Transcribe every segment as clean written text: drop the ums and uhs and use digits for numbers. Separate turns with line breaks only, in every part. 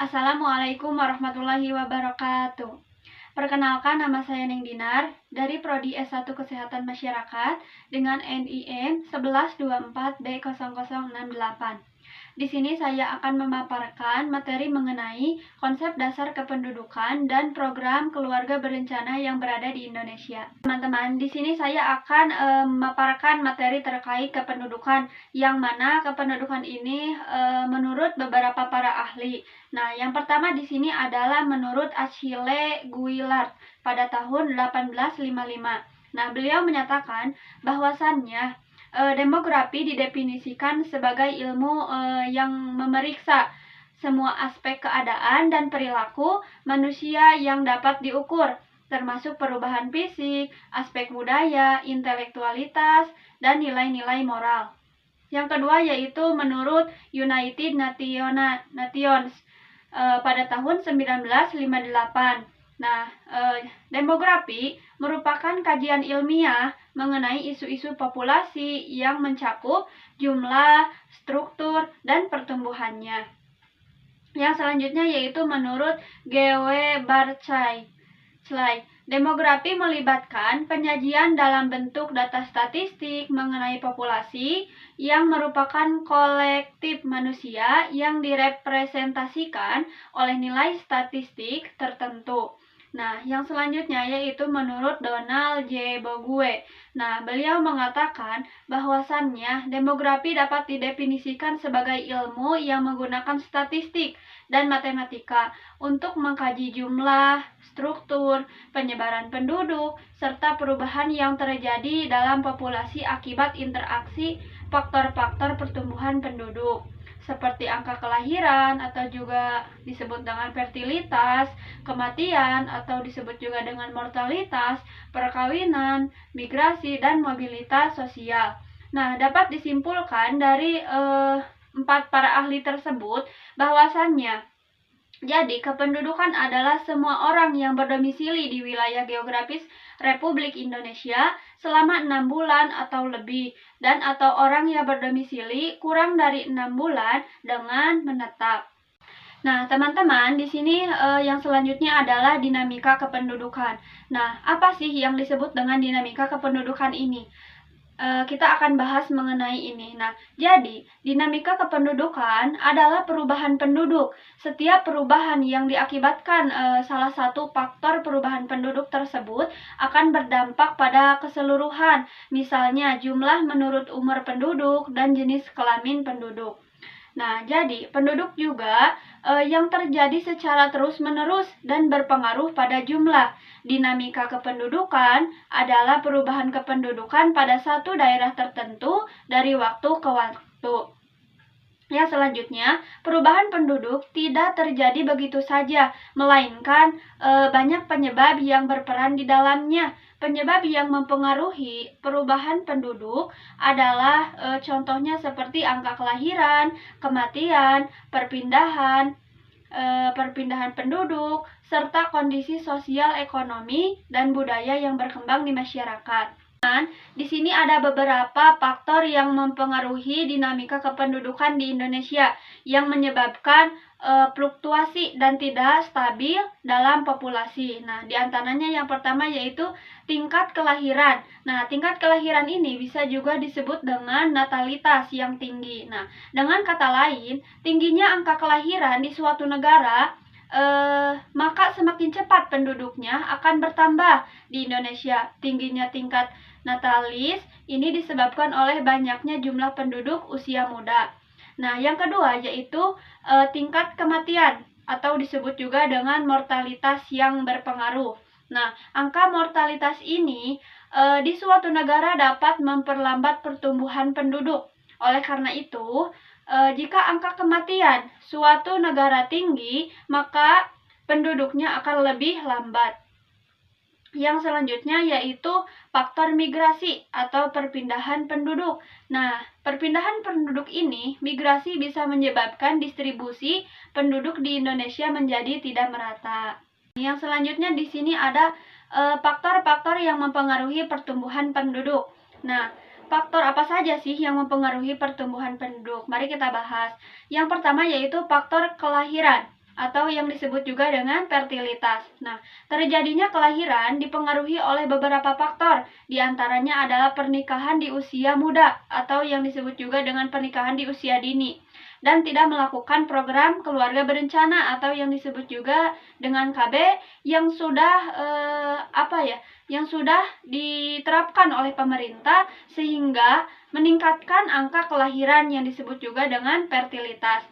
Assalamualaikum warahmatullahi wabarakatuh. Perkenalkan, nama saya Neng Dinar dari Prodi S1 Kesehatan Masyarakat dengan NIM 1124D0068. Di sini saya akan memaparkan materi mengenai konsep dasar kependudukan dan program keluarga berencana yang berada di Indonesia. Teman-teman, di sini saya akan memaparkan materi terkait kependudukan, yang mana kependudukan ini menurut beberapa para ahli. Nah, yang pertama di sini adalah menurut Achille Guillard pada tahun 1855. Nah, beliau menyatakan bahwasannya demografi didefinisikan sebagai ilmu yang memeriksa semua aspek keadaan dan perilaku manusia yang dapat diukur, termasuk perubahan fisik, aspek budaya, intelektualitas, dan nilai-nilai moral. Yang kedua yaitu menurut United Nations pada tahun 1958. Nah, demografi merupakan kajian ilmiah mengenai isu-isu populasi yang mencakup jumlah, struktur, dan pertumbuhannya. Yang selanjutnya yaitu menurut G.W. Barclay. Demografi melibatkan penyajian dalam bentuk data statistik mengenai populasi yang merupakan kolektif manusia yang direpresentasikan oleh nilai statistik tertentu. Nah, yang selanjutnya yaitu menurut Donald J. Bogue. Nah, beliau mengatakan bahwasannya demografi dapat didefinisikan sebagai ilmu yang menggunakan statistik dan matematika untuk mengkaji jumlah, struktur, penyebaran penduduk, serta perubahan yang terjadi dalam populasi akibat interaksi faktor-faktor pertumbuhan penduduk, seperti angka kelahiran atau juga disebut dengan fertilitas, kematian atau disebut juga dengan mortalitas, perkawinan, migrasi, dan mobilitas sosial. Nah, dapat disimpulkan dari empat para ahli tersebut bahwasannya jadi kependudukan adalah semua orang yang berdomisili di wilayah geografis Republik Indonesia selama 6 bulan atau lebih, dan atau orang yang berdomisili kurang dari 6 bulan dengan menetap. Nah, teman-teman, di sini yang selanjutnya adalah dinamika kependudukan. Nah, apa sih yang disebut dengan dinamika kependudukan ini? Kita akan bahas mengenai ini. Nah, jadi dinamika kependudukan adalah perubahan penduduk. Setiap perubahan yang diakibatkan salah satu faktor perubahan penduduk tersebut akan berdampak pada keseluruhan, misalnya jumlah menurut umur penduduk dan jenis kelamin penduduk. Nah, jadi penduduk juga yang terjadi secara terus-menerus dan berpengaruh pada jumlah. Dinamika kependudukan adalah perubahan kependudukan pada satu daerah tertentu dari waktu ke waktu. Yang selanjutnya, perubahan penduduk tidak terjadi begitu saja, melainkan banyak penyebab yang berperan di dalamnya. Penyebab yang mempengaruhi perubahan penduduk adalah contohnya seperti angka kelahiran, kematian, perpindahan penduduk, serta kondisi sosial, ekonomi, dan budaya yang berkembang di masyarakat. Di sini ada beberapa faktor yang mempengaruhi dinamika kependudukan di Indonesia yang menyebabkan fluktuasi dan tidak stabil dalam populasi. Nah, di antaranya yang pertama yaitu tingkat kelahiran. Nah, tingkat kelahiran ini bisa juga disebut dengan natalitas yang tinggi. Nah, dengan kata lain, tingginya angka kelahiran di suatu negara maka semakin cepat penduduknya akan bertambah. Di Indonesia, tingginya tingkat natalis ini disebabkan oleh banyaknya jumlah penduduk usia muda. Nah, yang kedua yaitu tingkat kematian atau disebut juga dengan mortalitas yang berpengaruh. Nah, angka mortalitas ini di suatu negara dapat memperlambat pertumbuhan penduduk. Oleh karena itu, jika angka kematian suatu negara tinggi, maka penduduknya akan lebih lambat. Yang selanjutnya yaitu faktor migrasi atau perpindahan penduduk. Nah, perpindahan penduduk ini, migrasi bisa menyebabkan distribusi penduduk di Indonesia menjadi tidak merata. Yang selanjutnya di sini ada faktor-faktor yang mempengaruhi pertumbuhan penduduk. Nah, faktor apa saja sih yang mempengaruhi pertumbuhan penduduk? Mari kita bahas. Yang pertama yaitu faktor kelahiran atau yang disebut juga dengan fertilitas. Nah, terjadinya kelahiran dipengaruhi oleh beberapa faktor, di antaranya adalah pernikahan di usia muda atau yang disebut juga dengan pernikahan di usia dini, dan tidak melakukan program keluarga berencana atau yang disebut juga dengan KB yang sudah yang sudah diterapkan oleh pemerintah sehingga meningkatkan angka kelahiran yang disebut juga dengan fertilitas.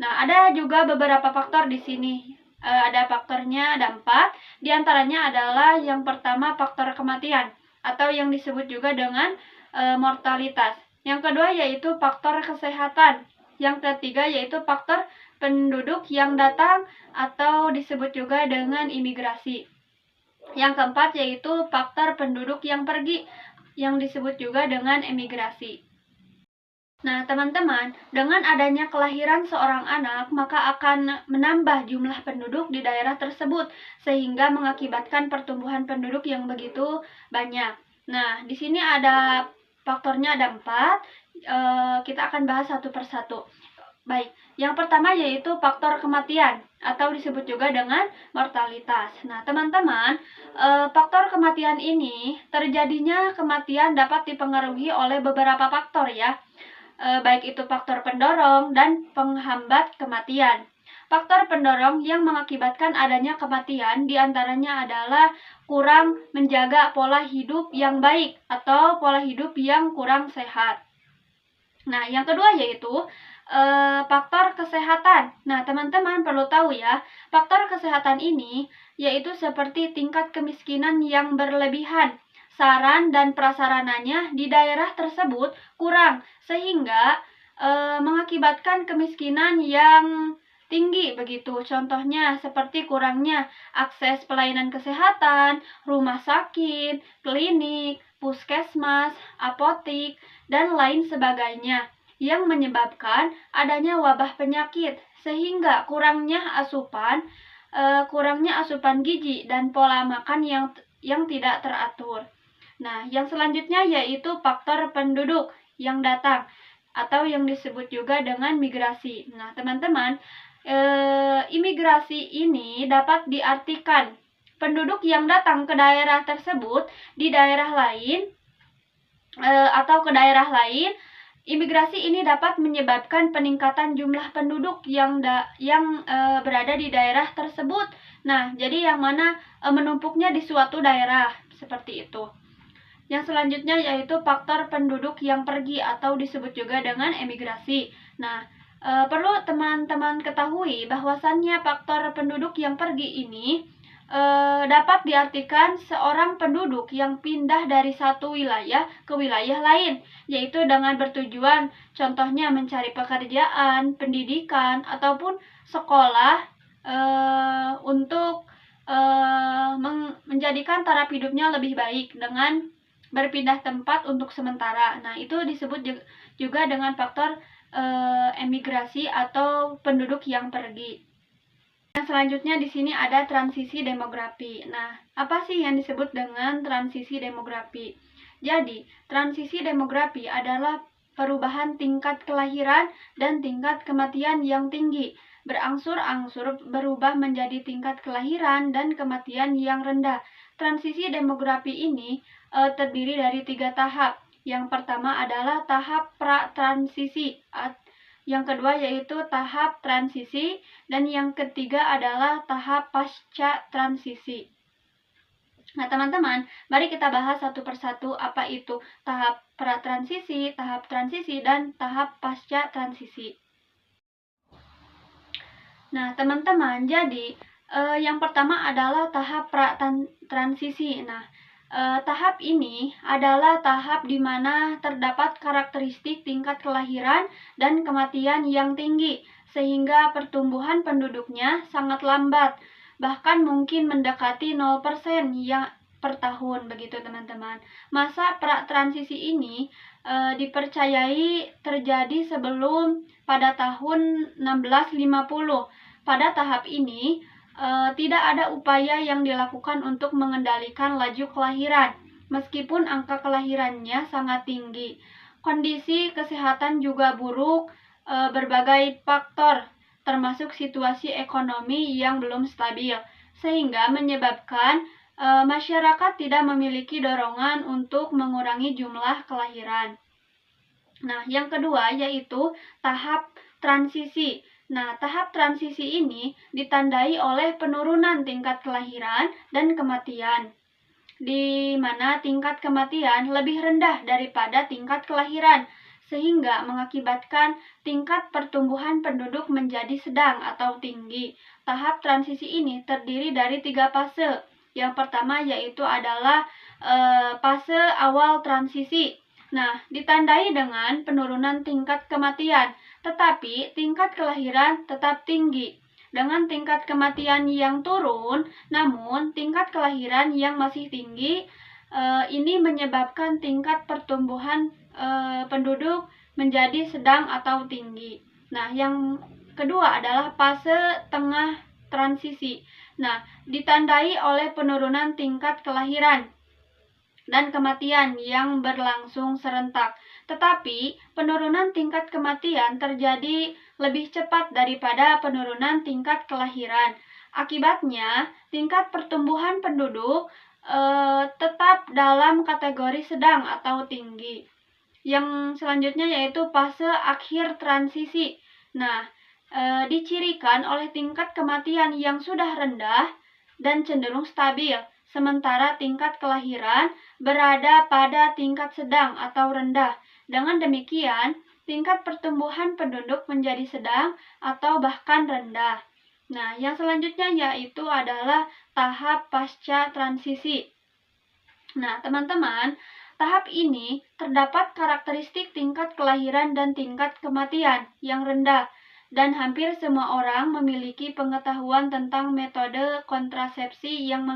Nah, ada juga beberapa faktor di sini. Ada faktornya, ada 4. Di antaranya adalah yang pertama faktor kematian atau yang disebut juga dengan mortalitas. Yang kedua yaitu faktor kesehatan. Yang ketiga yaitu faktor penduduk yang datang atau disebut juga dengan imigrasi. Yang keempat yaitu faktor penduduk yang pergi yang disebut juga dengan emigrasi. Nah, teman-teman, dengan adanya kelahiran seorang anak, maka akan menambah jumlah penduduk di daerah tersebut, sehingga mengakibatkan pertumbuhan penduduk yang begitu banyak. Nah, di sini ada faktornya ada 4, kita akan bahas satu persatu. Baik, yang pertama yaitu faktor kematian atau disebut juga dengan mortalitas. Nah, teman-teman, faktor kematian ini terjadinya kematian dapat dipengaruhi oleh beberapa faktor ya, baik itu faktor pendorong dan penghambat kematian. Faktor pendorong yang mengakibatkan adanya kematian diantaranya adalah kurang menjaga pola hidup yang baik atau pola hidup yang kurang sehat. Nah, yang kedua yaitu faktor kesehatan. Nah, teman-teman perlu tahu ya, faktor kesehatan ini yaitu seperti tingkat kemiskinan yang berlebihan, saran dan prasarananya di daerah tersebut kurang, sehingga mengakibatkan kemiskinan yang tinggi begitu. Contohnya seperti kurangnya akses pelayanan kesehatan, rumah sakit, klinik, puskesmas, apotik, dan lain sebagainya, yang menyebabkan adanya wabah penyakit sehingga kurangnya asupan gizi dan pola makan yang tidak teratur. Nah, yang selanjutnya yaitu faktor penduduk yang datang atau yang disebut juga dengan migrasi. Nah, teman-teman, imigrasi ini dapat diartikan penduduk yang datang ke daerah tersebut di daerah lain atau ke daerah lain. Imigrasi ini dapat menyebabkan peningkatan jumlah penduduk yang berada di daerah tersebut. Nah, jadi yang mana menumpuknya di suatu daerah seperti itu. Yang selanjutnya yaitu faktor penduduk yang pergi atau disebut juga dengan emigrasi. Nah, perlu teman-teman ketahui bahwasannya faktor penduduk yang pergi ini dapat diartikan seorang penduduk yang pindah dari satu wilayah ke wilayah lain, yaitu dengan bertujuan contohnya mencari pekerjaan, pendidikan, ataupun sekolah untuk menjadikan taraf hidupnya lebih baik dengan berpindah tempat untuk sementara. Nah, itu disebut juga dengan faktor emigrasi atau penduduk yang pergi. Yang selanjutnya di sini ada transisi demografi. Nah, apa sih yang disebut dengan transisi demografi? Jadi, transisi demografi adalah perubahan tingkat kelahiran dan tingkat kematian yang tinggi, berangsur-angsur berubah menjadi tingkat kelahiran dan kematian yang rendah. Transisi demografi ini terdiri dari 3 tahap. Yang pertama adalah tahap pra-transisi, yang kedua yaitu tahap transisi, dan yang ketiga adalah tahap pasca transisi. Nah, teman-teman, mari kita bahas satu persatu apa itu tahap pra-transisi, tahap transisi, dan tahap pasca transisi. Nah, teman-teman, jadi yang pertama adalah tahap pra-transisi. Nah, tahap ini adalah tahap di mana terdapat karakteristik tingkat kelahiran dan kematian yang tinggi, sehingga pertumbuhan penduduknya sangat lambat, bahkan mungkin mendekati 0% yang per tahun begitu, teman-teman. Masa pra-transisi ini dipercayai terjadi sebelum pada tahun 1650. Pada tahap ini tidak ada upaya yang dilakukan untuk mengendalikan laju kelahiran, meskipun angka kelahirannya sangat tinggi. Kondisi kesehatan juga buruk, berbagai faktor, termasuk situasi ekonomi yang belum stabil, sehingga menyebabkan masyarakat tidak memiliki dorongan untuk mengurangi jumlah kelahiran. Nah, yang kedua yaitu tahap transisi. Nah, tahap transisi ini ditandai oleh penurunan tingkat kelahiran dan kematian, di mana tingkat kematian lebih rendah daripada tingkat kelahiran, sehingga mengakibatkan tingkat pertumbuhan penduduk menjadi sedang atau tinggi. Tahap transisi ini terdiri dari 3 fase. Yang pertama yaitu adalah fase awal transisi. Nah, ditandai dengan penurunan tingkat kematian, tetapi tingkat kelahiran tetap tinggi. Dengan tingkat kematian yang turun, namun tingkat kelahiran yang masih tinggi, ini menyebabkan tingkat pertumbuhan penduduk menjadi sedang atau tinggi. Nah, yang kedua adalah fase tengah transisi. Nah, ditandai oleh penurunan tingkat kelahiran dan kematian yang berlangsung serentak. Tetapi, penurunan tingkat kematian terjadi lebih cepat daripada penurunan tingkat kelahiran. Akibatnya, tingkat pertumbuhan penduduk tetap dalam kategori sedang atau tinggi. Yang selanjutnya yaitu fase akhir transisi. Nah, dicirikan oleh tingkat kematian yang sudah rendah dan cenderung stabil, sementara tingkat kelahiran berada pada tingkat sedang atau rendah. Dengan demikian, tingkat pertumbuhan penduduk menjadi sedang atau bahkan rendah. Nah, yang selanjutnya yaitu adalah tahap pasca transisi. Nah, teman-teman, tahap ini terdapat karakteristik tingkat kelahiran dan tingkat kematian yang rendah, dan hampir semua orang memiliki pengetahuan tentang metode kontrasepsi yang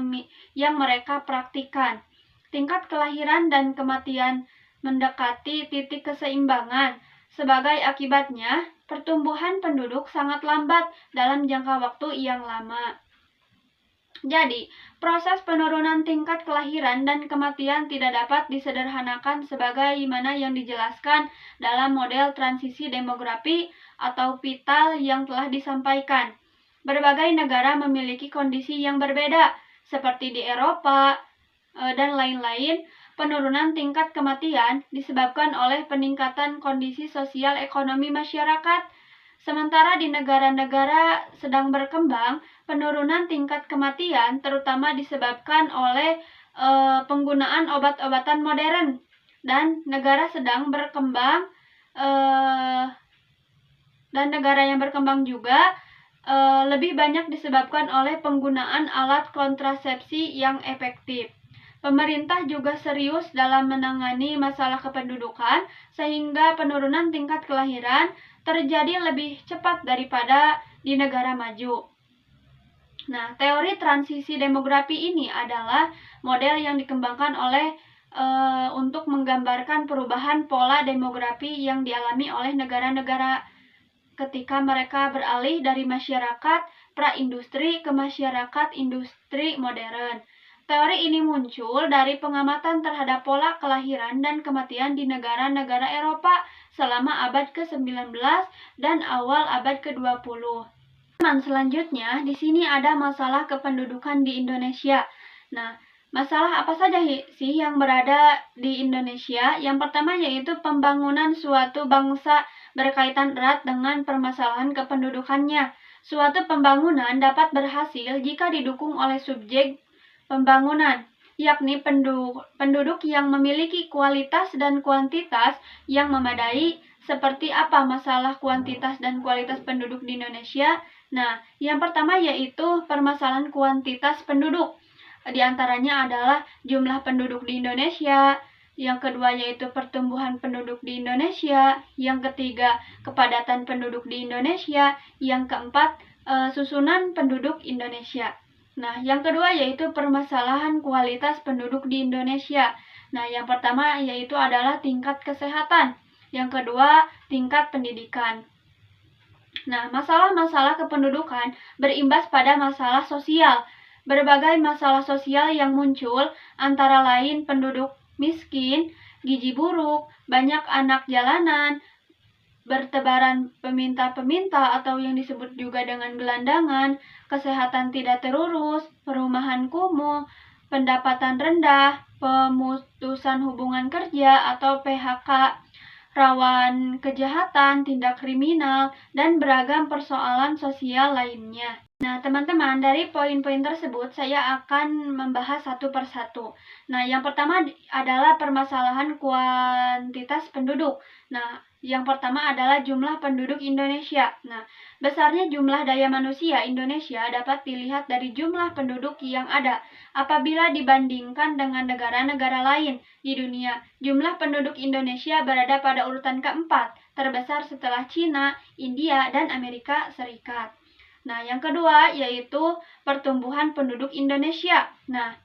mereka praktikkan. Tingkat kelahiran dan kematian mendekati titik keseimbangan. Sebagai akibatnya, pertumbuhan penduduk sangat lambat dalam jangka waktu yang lama. Jadi, proses penurunan tingkat kelahiran dan kematian tidak dapat disederhanakan sebagaimana yang dijelaskan dalam model transisi demografi atau vital yang telah disampaikan. Berbagai negara memiliki kondisi yang berbeda, seperti di Eropa dan lain-lain. Penurunan tingkat kematian disebabkan oleh peningkatan kondisi sosial ekonomi masyarakat. Sementara di negara-negara sedang berkembang, penurunan tingkat kematian terutama disebabkan oleh penggunaan obat-obatan modern, dan negara sedang berkembang dan negara yang berkembang juga lebih banyak disebabkan oleh penggunaan alat kontrasepsi yang efektif. Pemerintah juga serius dalam menangani masalah kependudukan, sehingga penurunan tingkat kelahiran terjadi lebih cepat daripada di negara maju. Nah, teori transisi demografi ini adalah model yang dikembangkan oleh untuk menggambarkan perubahan pola demografi yang dialami oleh negara-negara ketika mereka beralih dari masyarakat pra-industri ke masyarakat industri modern. Teori ini muncul dari pengamatan terhadap pola kelahiran dan kematian di negara-negara Eropa selama abad ke-19 dan awal abad ke-20. Selanjutnya, di sini ada masalah kependudukan di Indonesia. Nah, masalah apa saja sih yang berada di Indonesia? Yang pertama yaitu pembangunan suatu bangsa berkaitan erat dengan permasalahan kependudukannya. Suatu pembangunan dapat berhasil jika didukung oleh subjek pembangunan, yakni penduduk yang memiliki kualitas dan kuantitas yang memadai. Seperti apa masalah kuantitas dan kualitas penduduk di Indonesia? Nah, yang pertama yaitu permasalahan kuantitas penduduk. Di antaranya adalah jumlah penduduk di Indonesia. Yang kedua yaitu pertumbuhan penduduk di Indonesia. Yang ketiga, kepadatan penduduk di Indonesia. Yang keempat, susunan penduduk Indonesia. Nah, yang kedua yaitu permasalahan kualitas penduduk di Indonesia. Nah, yang pertama yaitu adalah tingkat kesehatan. Yang kedua, tingkat pendidikan. Nah, masalah-masalah kependudukan berimbas pada masalah sosial. Berbagai masalah sosial yang muncul antara lain penduduk miskin, gizi buruk, banyak anak jalanan, bertebaran peminta-peminta atau yang disebut juga dengan gelandangan, kesehatan tidak terurus, perumahan kumuh, pendapatan rendah, pemutusan hubungan kerja atau PHK, rawan kejahatan, tindak kriminal, dan beragam persoalan sosial lainnya. Nah, teman-teman, dari poin-poin tersebut saya akan membahas satu persatu. Nah, yang pertama adalah permasalahan kuantitas penduduk. Nah, yang pertama adalah jumlah penduduk Indonesia. Nah, besarnya jumlah daya manusia Indonesia dapat dilihat dari jumlah penduduk yang ada. Apabila dibandingkan dengan negara-negara lain di dunia, jumlah penduduk Indonesia berada pada urutan keempat, terbesar setelah Cina, India, dan Amerika Serikat. Nah, yang kedua yaitu pertumbuhan penduduk Indonesia. Nah,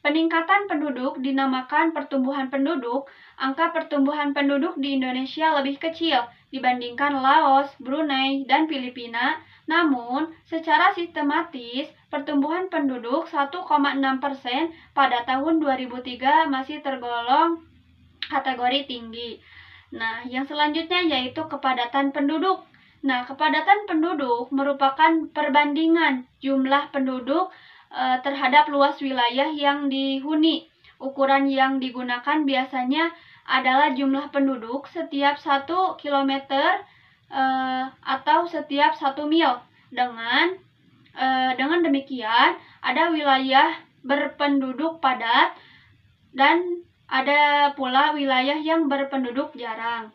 peningkatan penduduk dinamakan pertumbuhan penduduk. Angka pertumbuhan penduduk di Indonesia lebih kecil dibandingkan Laos, Brunei, dan Filipina. Namun, secara sistematis, pertumbuhan penduduk 1,6% pada tahun 2003 masih tergolong kategori tinggi. Nah, yang selanjutnya yaitu kepadatan penduduk. Nah, kepadatan penduduk merupakan perbandingan jumlah penduduk terhadap luas wilayah yang dihuni. Ukuran yang digunakan biasanya adalah jumlah penduduk setiap 1 kilometer atau setiap 1 mil. Dengan demikian, ada wilayah berpenduduk padat dan ada pula wilayah yang berpenduduk jarang.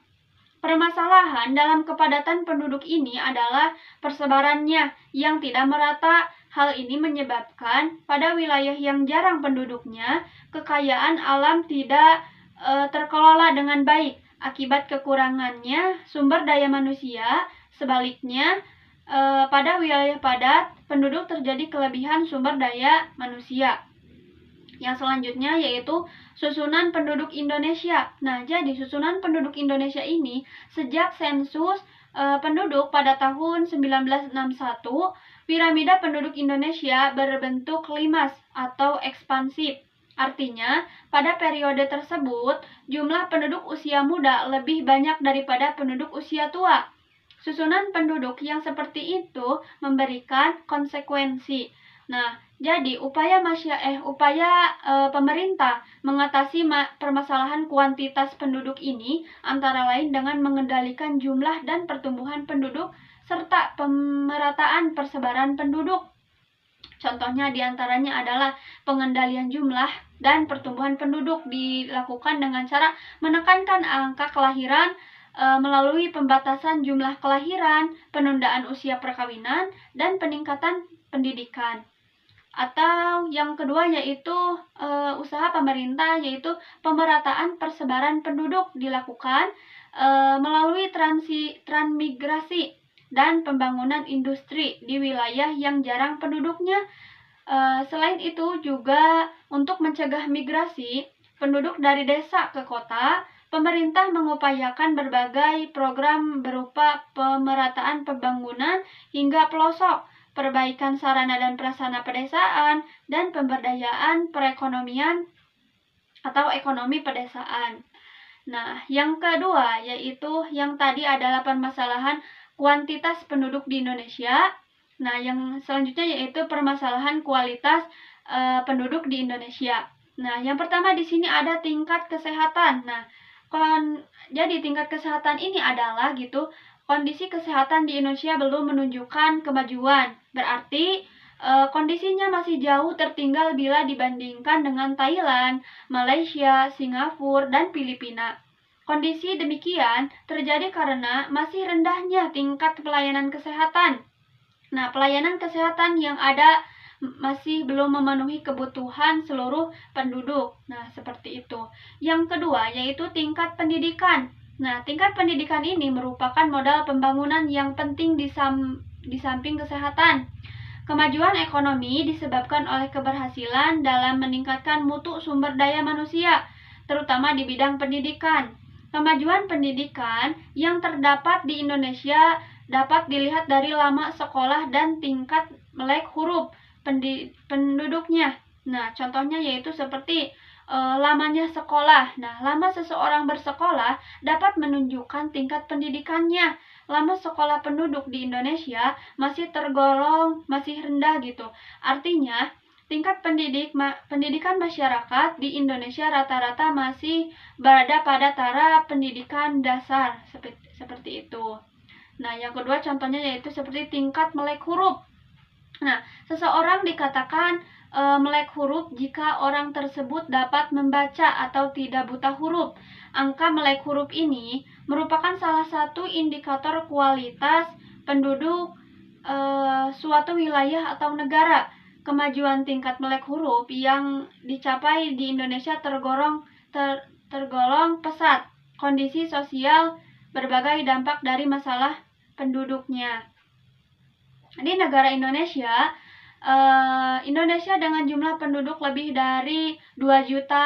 Permasalahan dalam kepadatan penduduk ini adalah persebarannya yang tidak merata. Hal ini menyebabkan pada wilayah yang jarang penduduknya, kekayaan alam tidak terkelola dengan baik akibat kekurangannya sumber daya manusia. Sebaliknya, pada wilayah padat, penduduk terjadi kelebihan sumber daya manusia. Yang selanjutnya yaitu susunan penduduk Indonesia. Nah, jadi susunan penduduk Indonesia ini sejak sensus penduduk pada tahun 1961, piramida penduduk Indonesia berbentuk limas atau ekspansif. Artinya, pada periode tersebut, jumlah penduduk usia muda lebih banyak daripada penduduk usia tua. Susunan penduduk yang seperti itu memberikan konsekuensi. Nah, jadi upaya pemerintah mengatasi permasalahan kuantitas penduduk ini antara lain dengan mengendalikan jumlah dan pertumbuhan penduduk serta pemerataan persebaran penduduk. Contohnya diantaranya adalah pengendalian jumlah dan pertumbuhan penduduk dilakukan dengan cara menekankan angka kelahiran melalui pembatasan jumlah kelahiran, penundaan usia perkawinan, dan peningkatan pendidikan. Atau yang kedua yaitu usaha pemerintah yaitu pemerataan persebaran penduduk dilakukan melalui transmigrasi dan pembangunan industri di wilayah yang jarang penduduknya. Selain itu juga untuk mencegah migrasi penduduk dari desa ke kota, pemerintah mengupayakan berbagai program berupa pemerataan pembangunan hingga pelosok, perbaikan sarana dan prasarana pedesaan, dan pemberdayaan perekonomian atau ekonomi pedesaan. Nah, yang kedua yaitu yang tadi adalah permasalahan kuantitas penduduk di Indonesia. Nah, yang selanjutnya yaitu permasalahan kualitas penduduk di Indonesia. Nah, yang pertama di sini ada tingkat kesehatan. Nah, jadi tingkat kesehatan ini adalah kondisi kesehatan di Indonesia belum menunjukkan kemajuan. Berarti kondisinya masih jauh tertinggal bila dibandingkan dengan Thailand, Malaysia, Singapura, dan Filipina. Kondisi demikian terjadi karena masih rendahnya tingkat pelayanan kesehatan. Nah, pelayanan kesehatan yang ada masih belum memenuhi kebutuhan seluruh penduduk. Nah, seperti itu. Yang kedua yaitu tingkat pendidikan. Nah, tingkat pendidikan ini merupakan modal pembangunan yang penting di samping kesehatan. Kemajuan ekonomi disebabkan oleh keberhasilan dalam meningkatkan mutu sumber daya manusia, terutama di bidang pendidikan. Kemajuan pendidikan yang terdapat di Indonesia dapat dilihat dari lama sekolah dan tingkat melek huruf penduduknya. Nah, contohnya yaitu seperti lamanya sekolah. Nah, lama seseorang bersekolah dapat menunjukkan tingkat pendidikannya. Lama sekolah penduduk di Indonesia masih tergolong masih rendah gitu. Artinya, tingkat pendidikan masyarakat di Indonesia rata-rata masih berada pada taraf pendidikan dasar seperti itu. Nah, yang kedua contohnya yaitu seperti tingkat melek huruf. Nah, seseorang dikatakan melek huruf jika orang tersebut dapat membaca atau tidak buta huruf. Angka melek huruf ini merupakan salah satu indikator kualitas penduduk suatu wilayah atau negara. Kemajuan tingkat melek huruf yang dicapai di Indonesia tergolong pesat. Kondisi sosial berbagai dampak dari masalah penduduknya. Di negara Indonesia, Indonesia dengan jumlah penduduk lebih dari 2 juta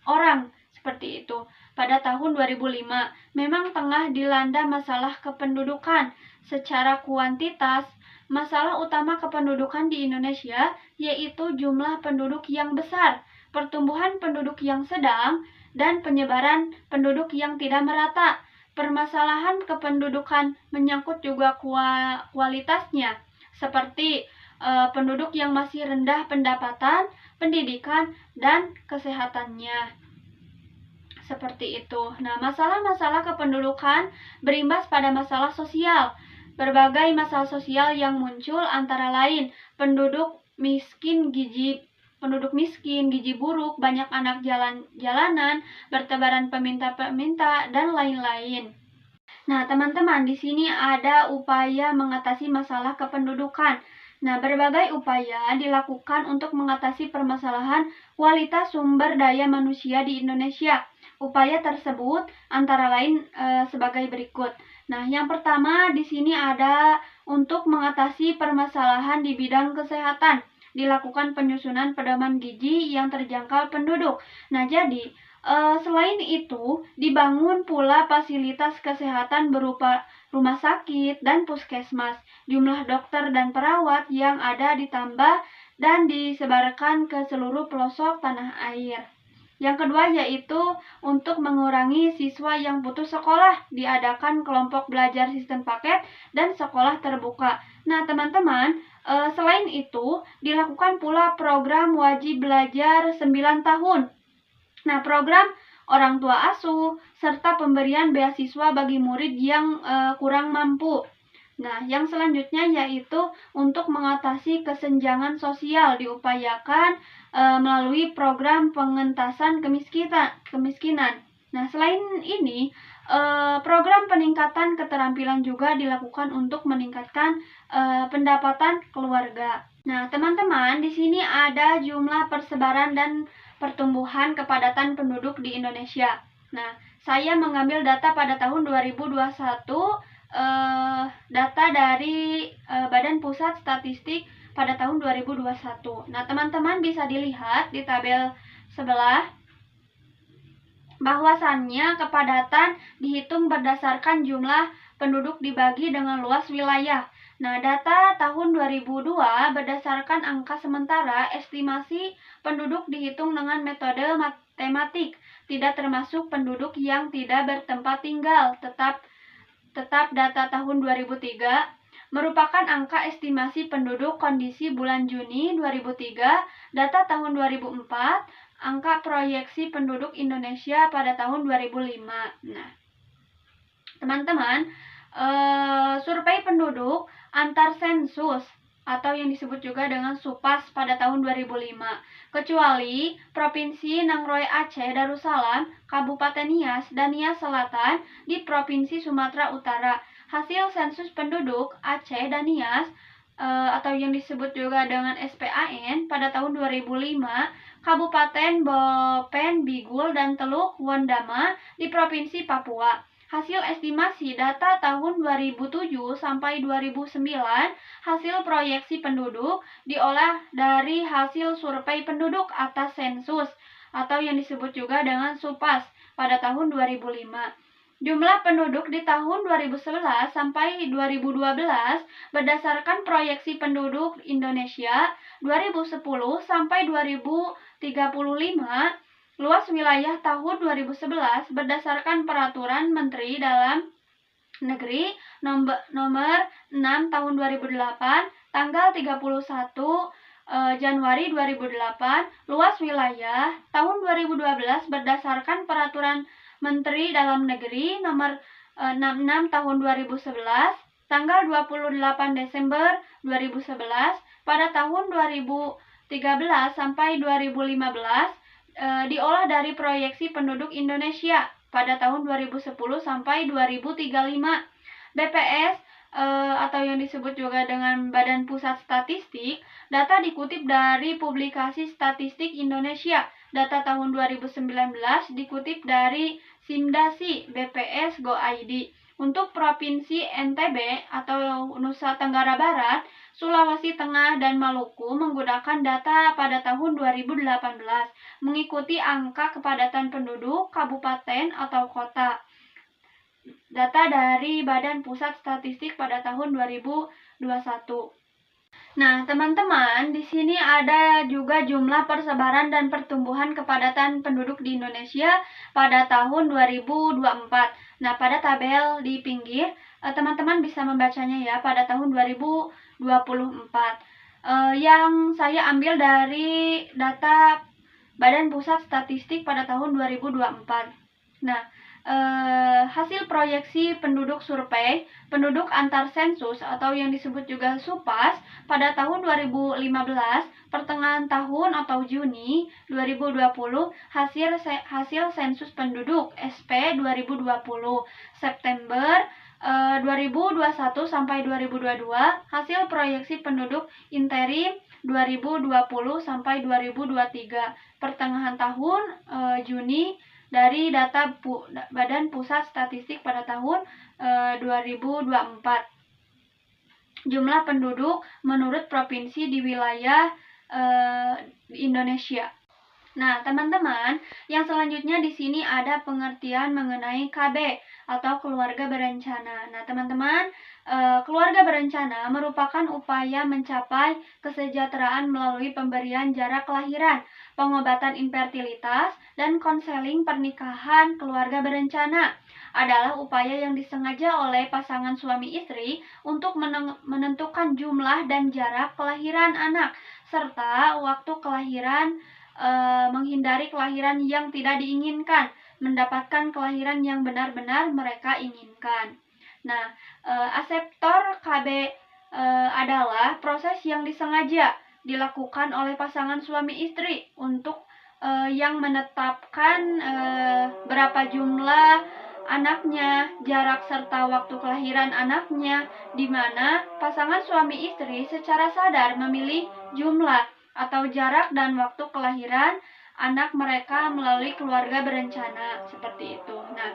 orang seperti itu. Pada tahun 2005, memang tengah dilanda masalah kependudukan. Secara kuantitas, masalah utama kependudukan di Indonesia yaitu jumlah penduduk yang besar, pertumbuhan penduduk yang sedang, dan penyebaran penduduk yang tidak merata. Permasalahan kependudukan menyangkut juga kualitasnya, seperti penduduk yang masih rendah pendapatan, pendidikan, dan kesehatannya. Seperti itu. Nah, masalah-masalah kependudukan berimbas pada masalah sosial. Berbagai masalah sosial yang muncul antara lain penduduk miskin, gizi buruk, banyak anak jalanan, bertebaran peminta-peminta, dan lain-lain. Nah, teman-teman, di sini ada upaya mengatasi masalah kependudukan. Nah, berbagai upaya dilakukan untuk mengatasi permasalahan kualitas sumber daya manusia di Indonesia. Upaya tersebut antara lain sebagai berikut. Nah, yang pertama di sini ada untuk mengatasi permasalahan di bidang kesehatan. Dilakukan penyusunan pedoman gizi yang terjangkau penduduk. Nah, jadi selain itu, dibangun pula fasilitas kesehatan berupa rumah sakit dan puskesmas. Jumlah dokter dan perawat yang ada ditambah dan disebarkan ke seluruh pelosok tanah air. Yang kedua yaitu untuk mengurangi siswa yang putus sekolah, diadakan kelompok belajar sistem paket dan sekolah terbuka. Nah, teman-teman, selain itu dilakukan pula program wajib belajar 9 tahun. Nah, program orang tua asuh serta pemberian beasiswa bagi murid yang kurang mampu. Nah, yang selanjutnya yaitu untuk mengatasi kesenjangan sosial, diupayakan melalui program pengentasan kemiskinan. Nah, selain ini, program peningkatan keterampilan juga dilakukan untuk meningkatkan pendapatan keluarga. Nah, teman-teman, di sini ada jumlah persebaran dan pertumbuhan kepadatan penduduk di Indonesia. Nah, saya mengambil data pada tahun 2021, data dari Badan Pusat Statistik pada tahun 2021. Nah, teman-teman bisa dilihat di tabel sebelah bahwasannya kepadatan dihitung berdasarkan jumlah penduduk dibagi dengan luas wilayah. Nah, data tahun 2002 berdasarkan angka sementara, estimasi penduduk dihitung dengan metode matematik, tidak termasuk penduduk yang tidak bertempat tinggal. Tetap data tahun 2003 merupakan angka estimasi penduduk kondisi bulan Juni 2003, data tahun 2004, angka proyeksi penduduk Indonesia pada tahun 2005. Nah, teman-teman, survei penduduk antar sensus atau yang disebut juga dengan SUPAS pada tahun 2005. Kecuali Provinsi Nangroe Aceh Darussalam, Kabupaten Nias, dan Nias Selatan di Provinsi Sumatera Utara. Hasil sensus penduduk Aceh dan Nias atau yang disebut juga dengan SPAN pada tahun 2005, Kabupaten Bopen, Bigul, dan Teluk Wondama di Provinsi Papua. Hasil estimasi data tahun 2007 sampai 2009, hasil proyeksi penduduk diolah dari hasil survei penduduk atas sensus atau yang disebut juga dengan SUPAS pada tahun 2005. Jumlah penduduk di tahun 2011 sampai 2012 berdasarkan proyeksi penduduk Indonesia 2010 sampai 2035 luas wilayah tahun 2011 berdasarkan Peraturan Menteri Dalam Negeri nomor 6 tahun 2008 tanggal 31 Januari 2008. Luas wilayah tahun 2012 berdasarkan Peraturan Menteri Dalam Negeri nomor 66 tahun 2011 tanggal 28 Desember 2011. Pada tahun 2013 sampai 2015 diolah dari proyeksi penduduk Indonesia pada tahun 2010 sampai 2035. BPS atau yang disebut juga dengan Badan Pusat Statistik, data dikutip dari publikasi Statistik Indonesia. Data tahun 2019 dikutip dari Simdasi BPS Go.id. Untuk Provinsi NTB atau Nusa Tenggara Barat, Sulawesi Tengah, dan Maluku menggunakan data pada tahun 2018 mengikuti angka kepadatan penduduk kabupaten atau kota. Data dari Badan Pusat Statistik pada tahun 2021. Nah, teman-teman, di sini ada juga jumlah persebaran dan pertumbuhan kepadatan penduduk di Indonesia pada tahun 2024. Nah, pada tabel di pinggir, teman-teman bisa membacanya ya pada tahun 2024. Yang saya ambil dari data Badan Pusat Statistik pada tahun 2024. Nah, hasil proyeksi penduduk survei penduduk antar sensus atau yang disebut juga SUPAS pada tahun 2015 pertengahan tahun atau Juni 2020, hasil sensus penduduk SP 2020 September 2021 sampai 2022, hasil proyeksi penduduk interim 2020 sampai 2023 pertengahan tahun Juni dari data Badan Pusat Statistik pada tahun 2024. Jumlah penduduk menurut provinsi di wilayah Indonesia. Nah, teman-teman, yang selanjutnya di sini ada pengertian mengenai KB atau keluarga berencana. Nah, teman-teman, keluarga berencana merupakan upaya mencapai kesejahteraan melalui pemberian jarak kelahiran, pengobatan infertilitas, dan konseling pernikahan. Keluarga berencana adalah upaya yang disengaja oleh pasangan suami istri untuk menentukan jumlah dan jarak kelahiran anak, serta waktu kelahiran, menghindari kelahiran yang tidak diinginkan, mendapatkan kelahiran yang benar-benar mereka inginkan. Nah, aseptor KB adalah proses yang disengaja dilakukan oleh pasangan suami istri untuk yang menetapkan berapa jumlah anaknya, jarak serta waktu kelahiran anaknya, di mana pasangan suami istri secara sadar memilih jumlah atau jarak dan waktu kelahiran anak mereka melalui keluarga berencana, seperti itu. Nah,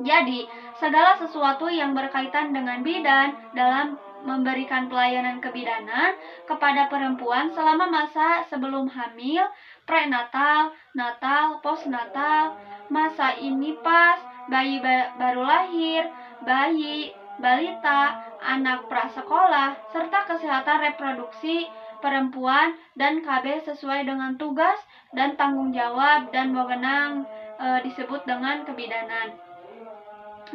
jadi segala sesuatu yang berkaitan dengan bidan dalam memberikan pelayanan kebidanan kepada perempuan selama masa sebelum hamil, prenatal, natal, postnatal, masa inipas, bayi baru lahir, bayi, balita, anak prasekolah, serta kesehatan reproduksi perempuan dan KB sesuai dengan tugas dan tanggung jawab dan wewenang disebut dengan kebidanan.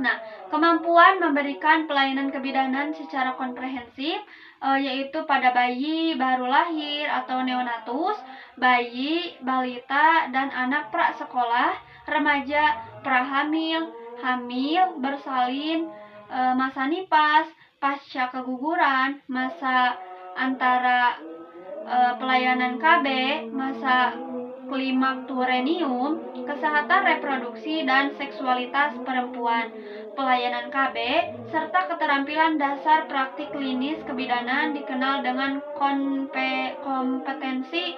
Nah, kemampuan memberikan pelayanan kebidanan secara komprehensif yaitu pada bayi baru lahir atau neonatus, bayi, balita, dan anak prasekolah, remaja, prahamil, hamil, bersalin, masa nipas, pasca keguguran, masa antara pelayanan KB, masa klimakturenium, kesehatan reproduksi dan seksualitas perempuan, pelayanan KB, serta keterampilan dasar praktik klinis kebidanan dikenal dengan kompetensi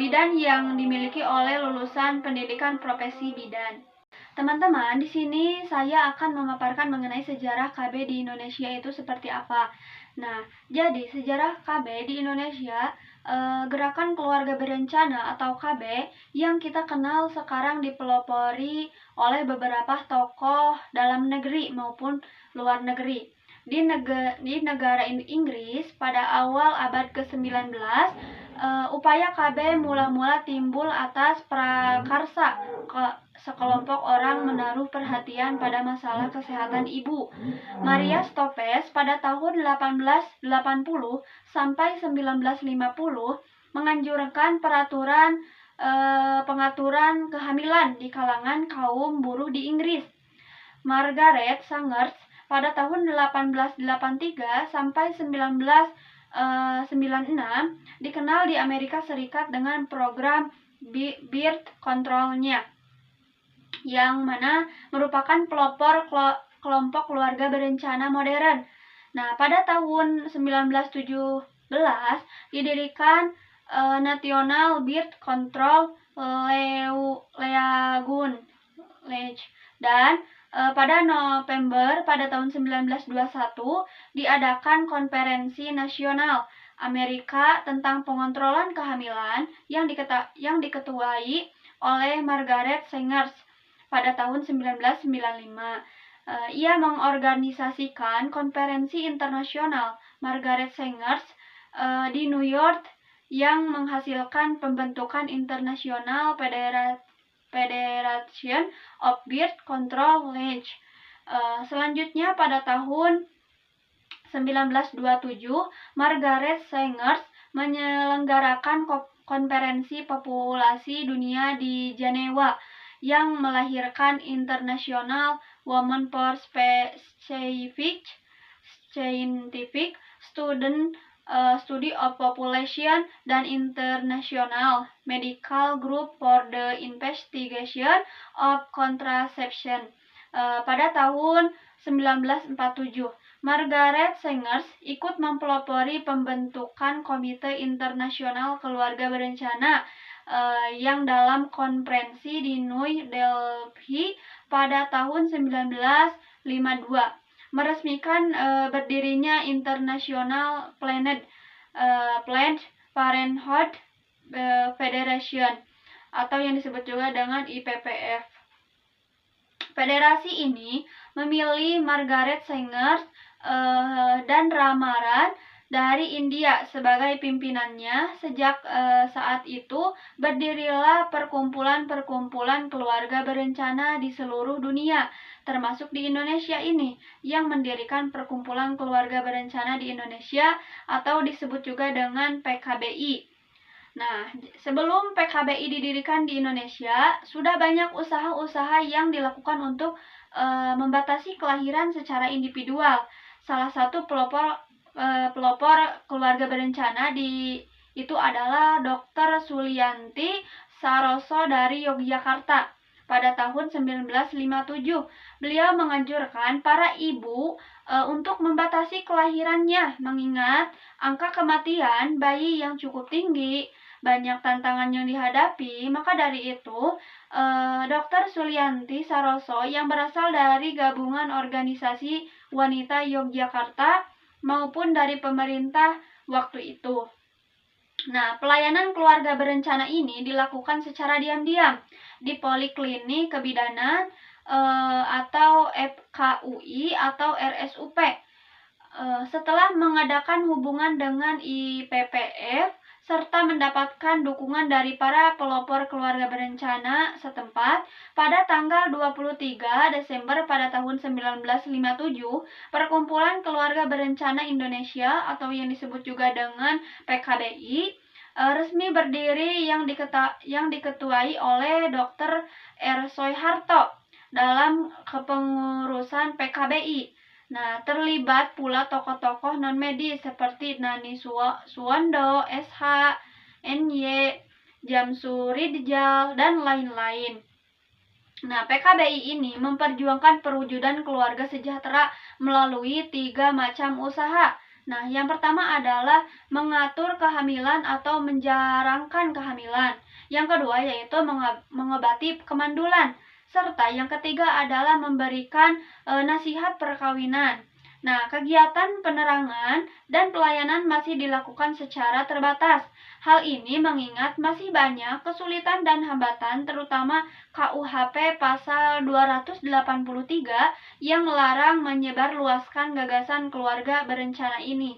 bidan yang dimiliki oleh lulusan pendidikan profesi bidan. Teman-teman, di sini saya akan memaparkan mengenai sejarah KB di Indonesia itu seperti apa. Nah, jadi sejarah KB di Indonesia, gerakan keluarga berencana atau KB yang kita kenal sekarang dipelopori oleh beberapa tokoh dalam negeri maupun luar negeri. Di negara Inggris pada awal abad ke-19, Upaya KB mula-mula timbul atas prakarsa sekelompok orang menaruh perhatian pada masalah kesehatan ibu. Maria Stopes pada tahun 1880 sampai 1950 menganjurkan pengaturan kehamilan di kalangan kaum buruh di Inggris. Margaret Sanger pada tahun 1883 sampai 1996 dikenal di Amerika Serikat dengan program birth control-nya, yang mana merupakan pelopor kelompok keluarga berencana modern. Nah, pada tahun 1917 didirikan National Birth Control League, dan pada November pada tahun 1921 diadakan Konferensi Nasional Amerika tentang pengontrolan kehamilan yang diketuai oleh Margaret Sanger pada tahun 1995. Ia mengorganisasikan konferensi internasional Margaret Sanger di New York yang menghasilkan pembentukan International Federation of Birth Control League. Selanjutnya pada tahun 1927 Margaret Sanger menyelenggarakan konferensi populasi dunia di Jenewa yang melahirkan International Women for Scientific Study of Population dan International Medical Group for the Investigation of Contraception. Pada tahun 1947, Margaret Sanger ikut mempelopori pembentukan Komite Internasional Keluarga Berencana yang dalam konferensi di New Delhi pada tahun 1952 meresmikan berdirinya International Planned Parenthood Federation atau yang disebut juga dengan IPPF. Federasi ini memilih Margaret Sanger dan Ramaran dari India sebagai pimpinannya. Sejak saat itu berdirilah perkumpulan-perkumpulan keluarga berencana di seluruh dunia, termasuk di Indonesia ini, yang mendirikan Perkumpulan Keluarga Berencana di Indonesia atau disebut juga dengan PKBI. Nah, sebelum PKBI didirikan di Indonesia, sudah banyak usaha-usaha yang dilakukan untuk membatasi kelahiran secara individual. Salah satu pelopor keluarga berencana itu adalah Dr. Sulianti Saroso dari Yogyakarta. Pada tahun 1957, beliau menganjurkan para ibu untuk membatasi kelahirannya, mengingat angka kematian bayi yang cukup tinggi, banyak tantangan yang dihadapi. Maka dari itu, Dr. Sulianti Saroso yang berasal dari gabungan organisasi wanita Yogyakarta maupun dari pemerintah waktu itu. Nah, pelayanan keluarga berencana ini dilakukan secara diam-diam di Poliklinik Kebidanan atau FKUI atau RSUP. Setelah mengadakan hubungan dengan IPPF serta mendapatkan dukungan dari para pelopor keluarga berencana setempat, pada tanggal 23 Desember pada tahun 1957, Perkumpulan Keluarga Berencana Indonesia atau yang disebut juga dengan PKBI resmi berdiri yang diketuai oleh Dr. R. Soeharto dalam kepengurusan PKBI. Nah, terlibat pula tokoh-tokoh non-medis seperti Nani Suwondo, SH, NY, Jamsuridjal, dan lain-lain. Nah, PKBI ini memperjuangkan perwujudan keluarga sejahtera melalui 3 macam usaha. Nah, yang pertama adalah mengatur kehamilan atau menjarangkan kehamilan. Yang kedua yaitu mengobati kemandulan. Serta yang ketiga adalah memberikan nasihat perkawinan. Nah, kegiatan penerangan dan pelayanan masih dilakukan secara terbatas. Hal ini mengingat masih banyak kesulitan dan hambatan, terutama KUHP pasal 283 yang melarang menyebarluaskan gagasan keluarga berencana ini.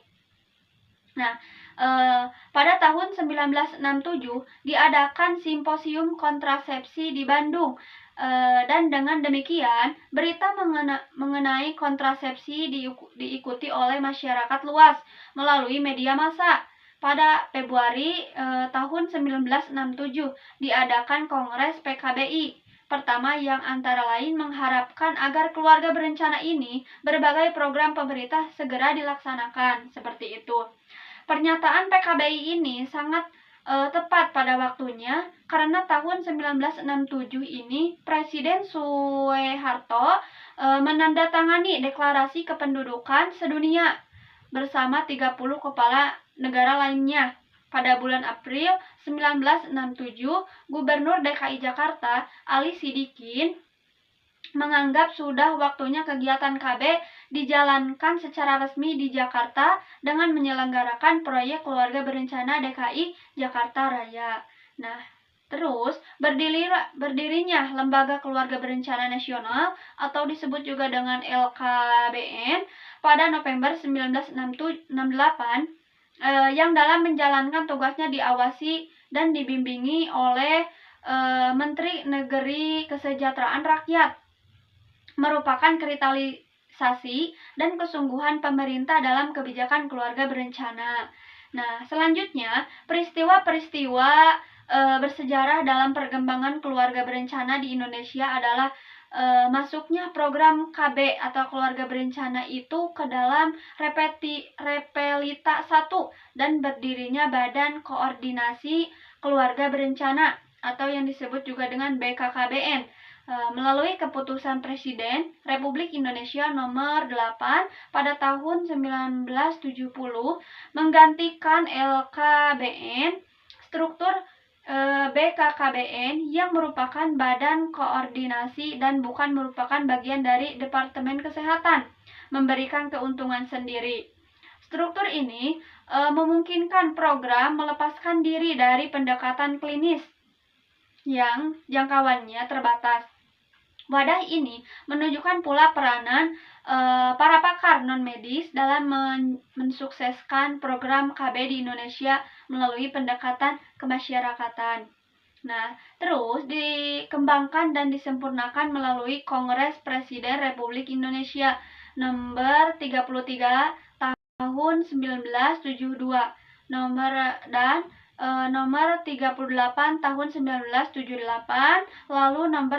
Nah, Pada tahun 1967 diadakan simposium kontrasepsi di Bandung. Dan dengan demikian, berita mengenai kontrasepsi diikuti oleh masyarakat luas melalui media massa. Pada Februari tahun 1967 diadakan Kongres PKBI pertama yang antara lain mengharapkan agar keluarga berencana ini berbagai program pemerintah segera dilaksanakan. Seperti itu. Pernyataan PKBI ini sangat tepat pada waktunya karena tahun 1967 ini Presiden Soeharto menandatangani deklarasi kependudukan sedunia bersama 30 kepala negara lainnya. Pada bulan April 1967, Gubernur DKI Jakarta Ali Sidikin menganggap sudah waktunya kegiatan KB dijalankan secara resmi di Jakarta dengan menyelenggarakan proyek keluarga berencana DKI Jakarta Raya. Nah, terus berdirinya Lembaga Keluarga Berencana Nasional atau disebut juga dengan LKBN pada November 1968 yang dalam menjalankan tugasnya diawasi dan dibimbingi oleh Menteri Negeri Kesejahteraan Rakyat, merupakan kristalisasi dan kesungguhan pemerintah dalam kebijakan keluarga berencana. Nah, selanjutnya peristiwa-peristiwa bersejarah dalam perkembangan keluarga berencana di Indonesia adalah masuknya program KB atau keluarga berencana itu ke dalam Repelita 1 dan berdirinya Badan Koordinasi Keluarga Berencana atau yang disebut juga dengan BKKBN melalui keputusan Presiden Republik Indonesia nomor 8 pada tahun 1970 menggantikan LKBN. Struktur BKKBN yang merupakan badan koordinasi dan bukan merupakan bagian dari Departemen Kesehatan, memberikan keuntungan sendiri. Struktur ini memungkinkan program melepaskan diri dari pendekatan klinis yang jangkauannya terbatas. Wadah ini menunjukkan pula peranan para pakar non-medis dalam mensukseskan program KB di Indonesia melalui pendekatan kemasyarakatan. Nah, terus dikembangkan dan disempurnakan melalui Kongres Presiden Republik Indonesia nomor 33 tahun 1972 nomor 38 tahun 1978, lalu nomor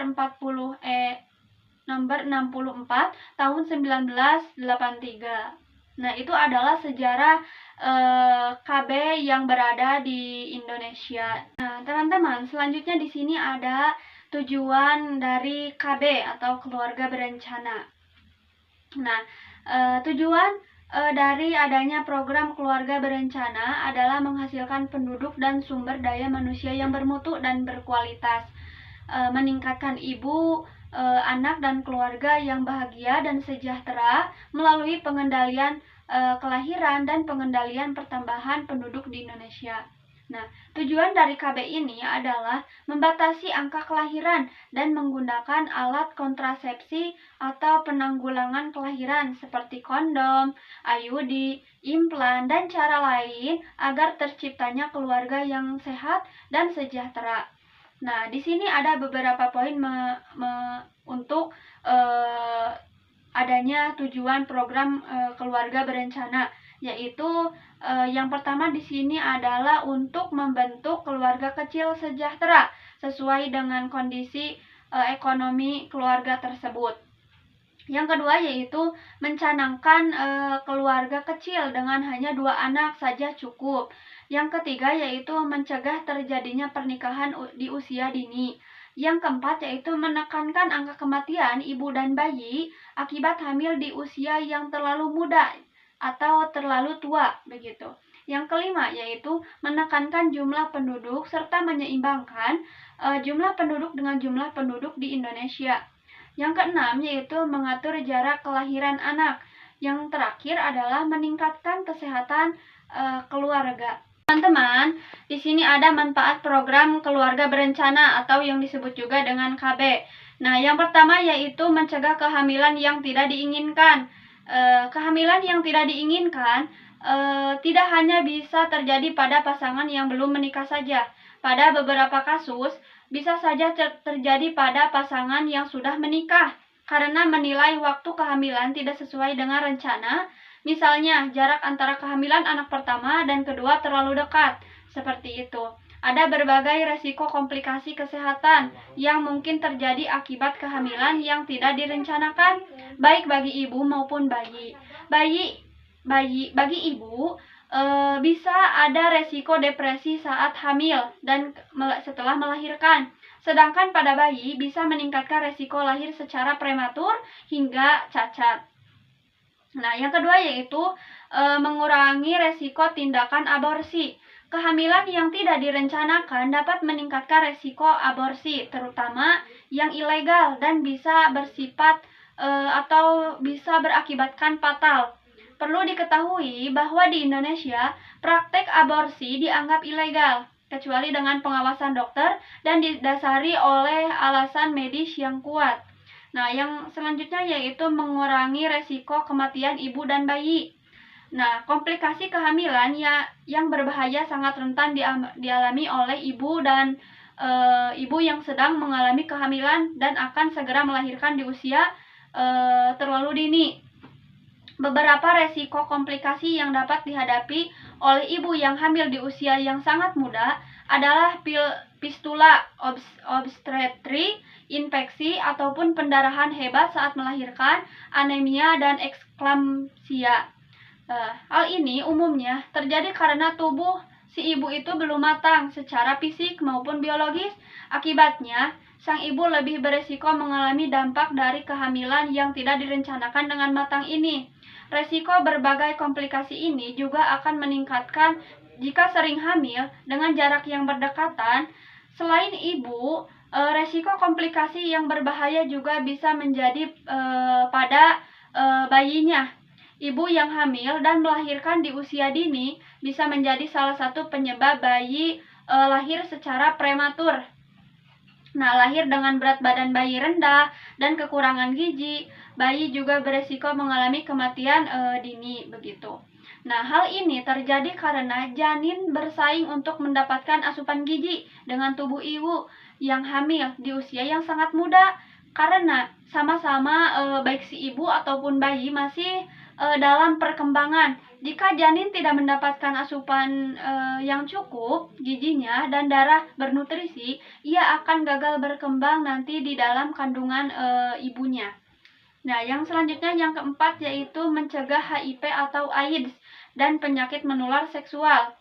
64 tahun 1983. Nah, itu adalah sejarah KB yang berada di Indonesia. Nah, teman-teman, selanjutnya di sini ada tujuan dari KB atau keluarga berencana. Nah, tujuan dari adanya program keluarga berencana adalah menghasilkan penduduk dan sumber daya manusia yang bermutu dan berkualitas, meningkatkan ibu, anak dan keluarga yang bahagia dan sejahtera melalui pengendalian kelahiran dan pengendalian pertambahan penduduk di Indonesia. Nah, tujuan dari KB ini adalah membatasi angka kelahiran dan menggunakan alat kontrasepsi atau penanggulangan kelahiran seperti kondom, IUD, implan, dan cara lain agar terciptanya keluarga yang sehat dan sejahtera. Nah, di sini ada beberapa poin untuk adanya tujuan program keluarga berencana, yaitu yang pertama di sini adalah untuk membentuk keluarga kecil sejahtera sesuai dengan kondisi ekonomi keluarga tersebut. Yang kedua yaitu mencanangkan keluarga kecil dengan hanya 2 anak saja cukup. Yang ketiga yaitu mencegah terjadinya pernikahan di usia dini. Yang keempat yaitu menekankan angka kematian ibu dan bayi akibat hamil di usia yang terlalu muda atau terlalu tua begitu. Yang kelima yaitu menekankan jumlah penduduk serta menyeimbangkan jumlah penduduk dengan jumlah penduduk di Indonesia. Yang keenam yaitu mengatur jarak kelahiran anak. Yang terakhir adalah meningkatkan kesehatan keluarga. Teman-teman, di sini ada manfaat program keluarga berencana atau yang disebut juga dengan KB. Nah, yang pertama yaitu mencegah kehamilan yang tidak diinginkan. Kehamilan yang tidak diinginkan tidak hanya bisa terjadi pada pasangan yang belum menikah saja. Pada beberapa kasus, bisa saja terjadi pada pasangan yang sudah menikah karena menilai waktu kehamilan tidak sesuai dengan rencana. Misalnya, jarak antara kehamilan anak pertama dan kedua terlalu dekat. Seperti itu. Ada berbagai resiko komplikasi kesehatan yang mungkin terjadi akibat kehamilan yang tidak direncanakan, baik bagi ibu maupun bayi. Bagi ibu, bisa ada resiko depresi saat hamil dan setelah melahirkan. Sedangkan pada bayi bisa meningkatkan resiko lahir secara prematur hingga cacat. Nah, yang kedua yaitu mengurangi resiko tindakan aborsi. Kehamilan yang tidak direncanakan dapat meningkatkan resiko aborsi, terutama yang ilegal dan bisa bersifat atau bisa berakibatkan fatal. Perlu diketahui bahwa di Indonesia, praktek aborsi dianggap ilegal, kecuali dengan pengawasan dokter dan didasari oleh alasan medis yang kuat. Nah, yang selanjutnya yaitu mengurangi resiko kematian ibu dan bayi. Nah, komplikasi kehamilan yang berbahaya sangat rentan dialami oleh ibu dan ibu yang sedang mengalami kehamilan dan akan segera melahirkan di usia terlalu dini. Beberapa resiko komplikasi yang dapat dihadapi oleh ibu yang hamil di usia yang sangat muda adalah fistula obstetri, infeksi ataupun pendarahan hebat saat melahirkan, anemia, dan eklamsia. Hal ini umumnya terjadi karena tubuh si ibu itu belum matang secara fisik maupun biologis. Akibatnya, sang ibu lebih beresiko mengalami dampak dari kehamilan yang tidak direncanakan dengan matang ini. Resiko berbagai komplikasi ini juga akan meningkatkan jika sering hamil dengan jarak yang berdekatan. Selain ibu, resiko komplikasi yang berbahaya juga bisa menjadi pada bayinya. Ibu yang hamil dan melahirkan di usia dini bisa menjadi salah satu penyebab bayi lahir secara prematur. Nah, lahir dengan berat badan bayi rendah dan kekurangan gizi, bayi juga beresiko mengalami kematian dini begitu. Nah, hal ini terjadi karena janin bersaing untuk mendapatkan asupan gizi dengan tubuh ibu yang hamil di usia yang sangat muda, karena sama-sama baik si ibu ataupun bayi masih dalam perkembangan. Jika janin tidak mendapatkan asupan yang cukup gizinya dan darah bernutrisi, ia akan gagal berkembang nanti di dalam kandungan ibunya. Nah, yang selanjutnya yang keempat yaitu mencegah HIV atau AIDS dan penyakit menular seksual.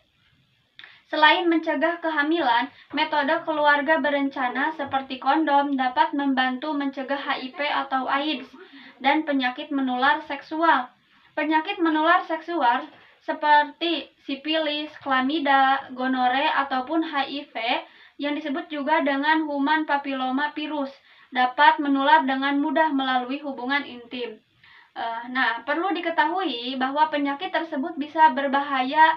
Selain mencegah kehamilan, metode keluarga berencana seperti kondom dapat membantu mencegah HIV atau AIDS dan penyakit menular seksual. Penyakit menular seksual seperti sifilis, klamida, gonore, ataupun HIV yang disebut juga dengan human papilloma virus dapat menular dengan mudah melalui hubungan intim. Nah, perlu diketahui bahwa penyakit tersebut bisa berbahaya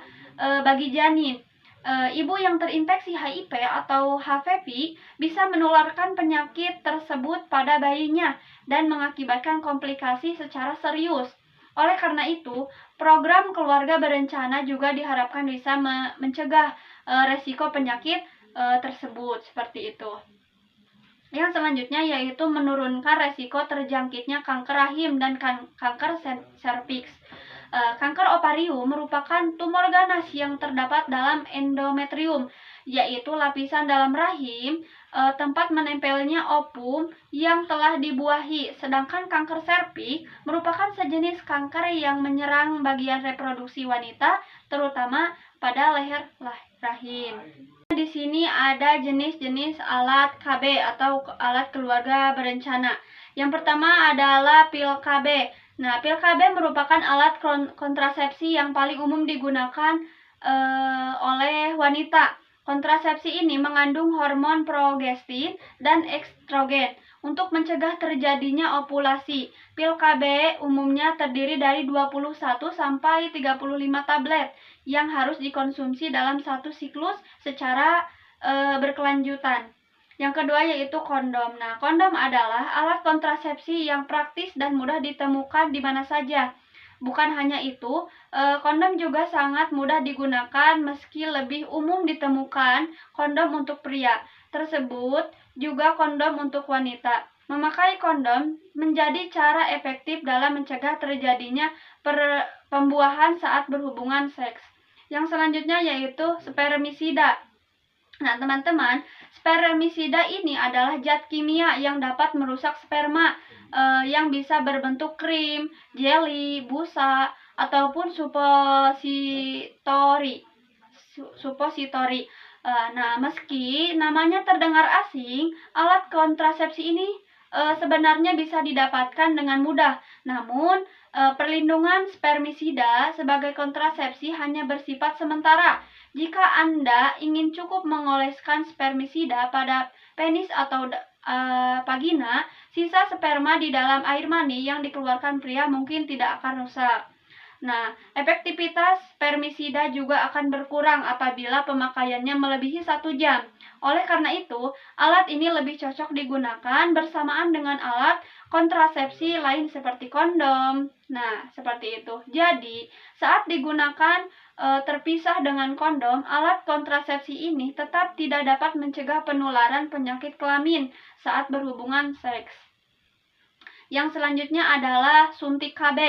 bagi janin. Ibu yang terinfeksi HIV atau HPV bisa menularkan penyakit tersebut pada bayinya dan mengakibatkan komplikasi secara serius. Oleh karena itu, program keluarga berencana juga diharapkan bisa mencegah resiko penyakit tersebut seperti itu. Yang selanjutnya yaitu menurunkan resiko terjangkitnya kanker rahim dan kanker serviks. Kanker ovarium merupakan tumor ganas yang terdapat dalam endometrium, yaitu lapisan dalam rahim tempat menempelnya ovum yang telah dibuahi. Sedangkan kanker serviks merupakan sejenis kanker yang menyerang bagian reproduksi wanita, terutama pada leher rahim. Di sini ada jenis-jenis alat KB atau alat keluarga berencana. Yang pertama adalah pil KB. Nah, pil KB merupakan alat kontrasepsi yang paling umum digunakan oleh wanita. Kontrasepsi ini mengandung hormon progestin dan estrogen untuk mencegah terjadinya ovulasi. Pil KB umumnya terdiri dari 21 sampai 35 tablet yang harus dikonsumsi dalam satu siklus secara berkelanjutan. Yang kedua yaitu kondom. Nah, kondom adalah alat kontrasepsi yang praktis dan mudah ditemukan di mana saja. Bukan hanya itu, kondom juga sangat mudah digunakan meski lebih umum ditemukan kondom untuk pria. Tersebut juga kondom untuk wanita. Memakai kondom menjadi cara efektif dalam mencegah terjadinya pembuahan saat berhubungan seks. Yang selanjutnya yaitu spermisida. Nah, teman-teman, spermisida ini adalah zat kimia yang dapat merusak sperma yang bisa berbentuk krim, jelly, busa, ataupun supositori. Nah, meski namanya terdengar asing, alat kontrasepsi ini sebenarnya bisa didapatkan dengan mudah. Namun, perlindungan spermisida sebagai kontrasepsi hanya bersifat sementara. Jika Anda ingin cukup mengoleskan spermisida pada penis atau vagina, sisa sperma di dalam air mani yang dikeluarkan pria mungkin tidak akan rusak. Nah, efektivitas spermisida juga akan berkurang apabila pemakaiannya melebihi 1 jam. Oleh karena itu, alat ini lebih cocok digunakan bersamaan dengan alat kontrasepsi lain seperti kondom. Nah, seperti itu. Jadi, saat digunakan terpisah dengan kondom, alat kontrasepsi ini tetap tidak dapat mencegah penularan penyakit kelamin saat berhubungan seks. Yang selanjutnya adalah suntik KB.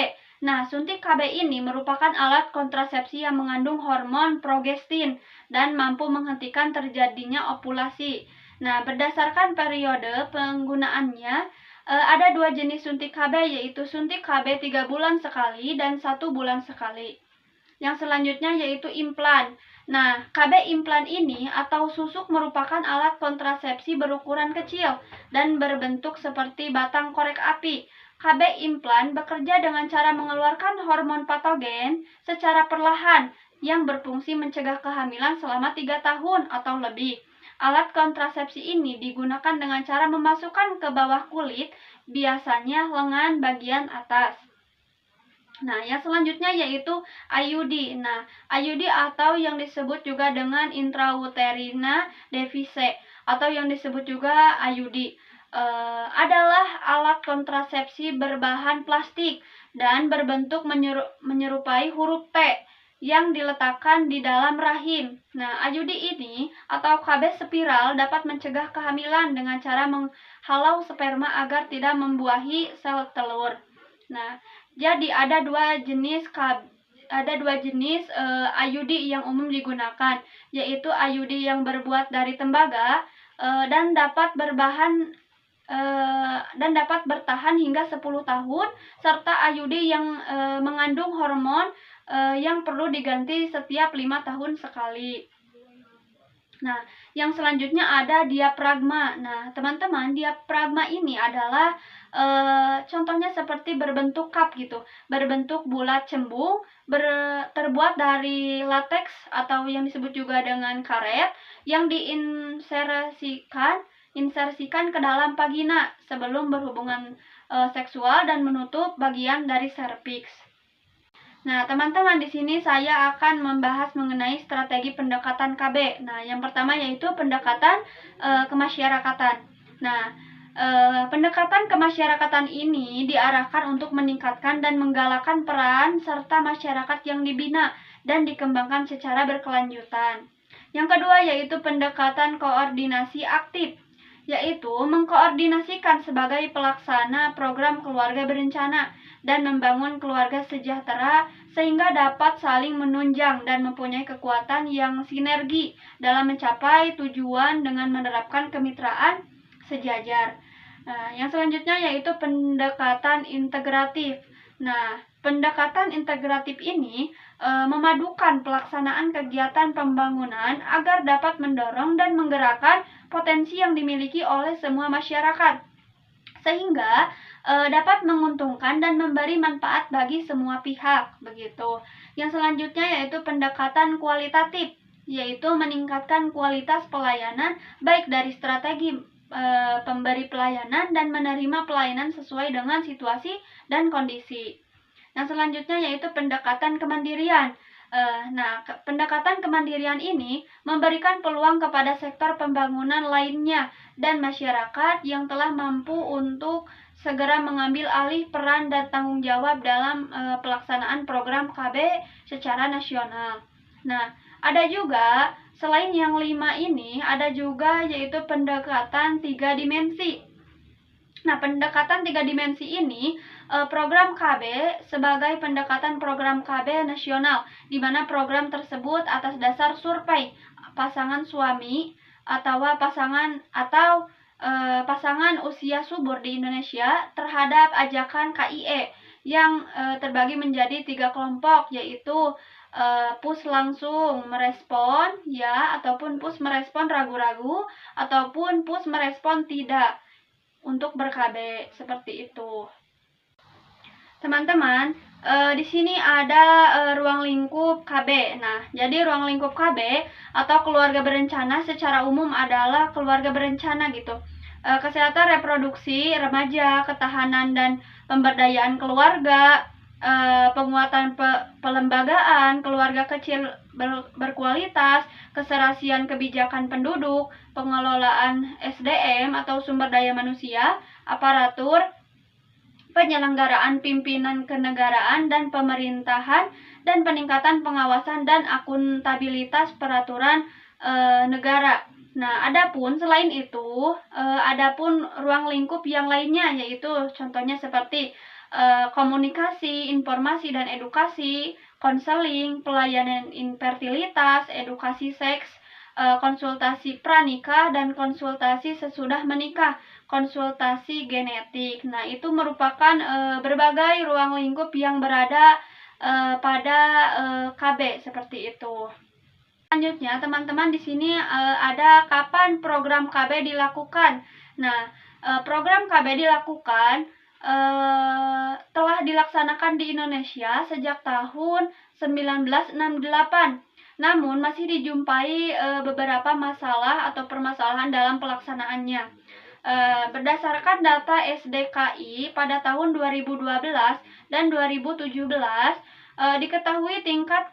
Nah, suntik KB ini merupakan alat kontrasepsi yang mengandung hormon progestin dan mampu menghentikan terjadinya ovulasi. Nah, berdasarkan periode penggunaannya, ada 2 jenis suntik KB, yaitu suntik KB 3 bulan sekali dan 1 bulan sekali. Yang selanjutnya yaitu implan. Nah, KB implan ini atau susuk merupakan alat kontrasepsi berukuran kecil dan berbentuk seperti batang korek api. KB implan bekerja dengan cara mengeluarkan hormon patogen secara perlahan yang berfungsi mencegah kehamilan selama 3 tahun atau lebih. Alat kontrasepsi ini digunakan dengan cara memasukkan ke bawah kulit, biasanya lengan bagian atas. Nah, yang selanjutnya yaitu IUD. Nah, IUD atau yang disebut juga dengan intrauterina device atau yang disebut juga IUD adalah alat kontrasepsi berbahan plastik dan berbentuk menyerupai huruf T yang diletakkan di dalam rahim. Nah, IUD ini atau KB spiral dapat mencegah kehamilan dengan cara menghalau sperma agar tidak membuahi sel telur. Nah, jadi ada dua jenis IUD yang umum digunakan, yaitu IUD yang berbuat dari tembaga dan dapat bertahan hingga 10 tahun, serta IUD yang mengandung hormon yang perlu diganti setiap 5 tahun sekali. Nah, yang selanjutnya ada diafragma. Nah, teman-teman, diafragma ini adalah contohnya seperti berbentuk cup gitu, berbentuk bulat cembung, terbuat dari lateks atau yang disebut juga dengan karet yang insersikan ke dalam vagina sebelum berhubungan seksual dan menutup bagian dari serviks. Nah, teman-teman, di sini saya akan membahas mengenai strategi pendekatan KB. Nah, yang pertama yaitu pendekatan kemasyarakatan. Nah, pendekatan kemasyarakatan ini diarahkan untuk meningkatkan dan menggalakkan peran serta masyarakat yang dibina dan dikembangkan secara berkelanjutan. Yang kedua yaitu pendekatan koordinasi aktif, yaitu mengkoordinasikan sebagai pelaksana program keluarga berencana dan membangun keluarga sejahtera sehingga dapat saling menunjang dan mempunyai kekuatan yang sinergi dalam mencapai tujuan dengan menerapkan kemitraan sejajar. Nah, yang selanjutnya yaitu pendekatan integratif. Nah, pendekatan integratif ini memadukan pelaksanaan kegiatan pembangunan agar dapat mendorong dan menggerakkan potensi yang dimiliki oleh semua masyarakat, sehingga dapat menguntungkan dan memberi manfaat bagi semua pihak, begitu. Yang selanjutnya yaitu pendekatan kualitatif, yaitu meningkatkan kualitas pelayanan baik dari strategi pemberi pelayanan dan menerima pelayanan sesuai dengan situasi dan kondisi. Yang selanjutnya yaitu pendekatan kemandirian. Pendekatan kemandirian ini memberikan peluang kepada sektor pembangunan lainnya dan masyarakat yang telah mampu untuk segera mengambil alih peran dan tanggung jawab dalam pelaksanaan program KB secara nasional. Nah, ada juga selain yang 5 ini, ada juga yaitu pendekatan 3 dimensi. Nah, pendekatan 3 dimensi ini program KB sebagai pendekatan program KB nasional, di mana program tersebut atas dasar survei pasangan suami atau pasangan usia subur di Indonesia terhadap ajakan KIE yang terbagi menjadi 3 kelompok, yaitu PUS langsung merespon ya, ataupun PUS merespon ragu-ragu, ataupun PUS merespon tidak untuk ber-KB, seperti itu. Teman-teman, di sini ada ruang lingkup KB. Nah, jadi ruang lingkup KB atau keluarga berencana secara umum adalah keluarga berencana gitu. Kesehatan reproduksi remaja, ketahanan dan pemberdayaan keluarga, penguatan pelembagaan, keluarga kecil berkualitas, keserasian kebijakan penduduk, pengelolaan SDM atau sumber daya manusia, aparatur, penyelenggaraan pimpinan kenegaraan dan pemerintahan, dan peningkatan pengawasan dan akuntabilitas peraturan negara. Nah, adapun selain itu, adapun ruang lingkup yang lainnya, yaitu contohnya seperti komunikasi, informasi dan edukasi, konseling, pelayanan infertilitas, edukasi seks, konsultasi pranikah dan konsultasi sesudah menikah, konsultasi genetik. Nah, itu merupakan berbagai ruang lingkup yang berada pada KB seperti itu. Selanjutnya, teman-teman, di sini ada kapan program KB dilakukan. Nah, program KB dilakukan telah dilaksanakan di Indonesia sejak tahun 1968. Namun masih dijumpai beberapa masalah atau permasalahan dalam pelaksanaannya. Berdasarkan data SDKI pada tahun 2012 dan 2017, diketahui tingkat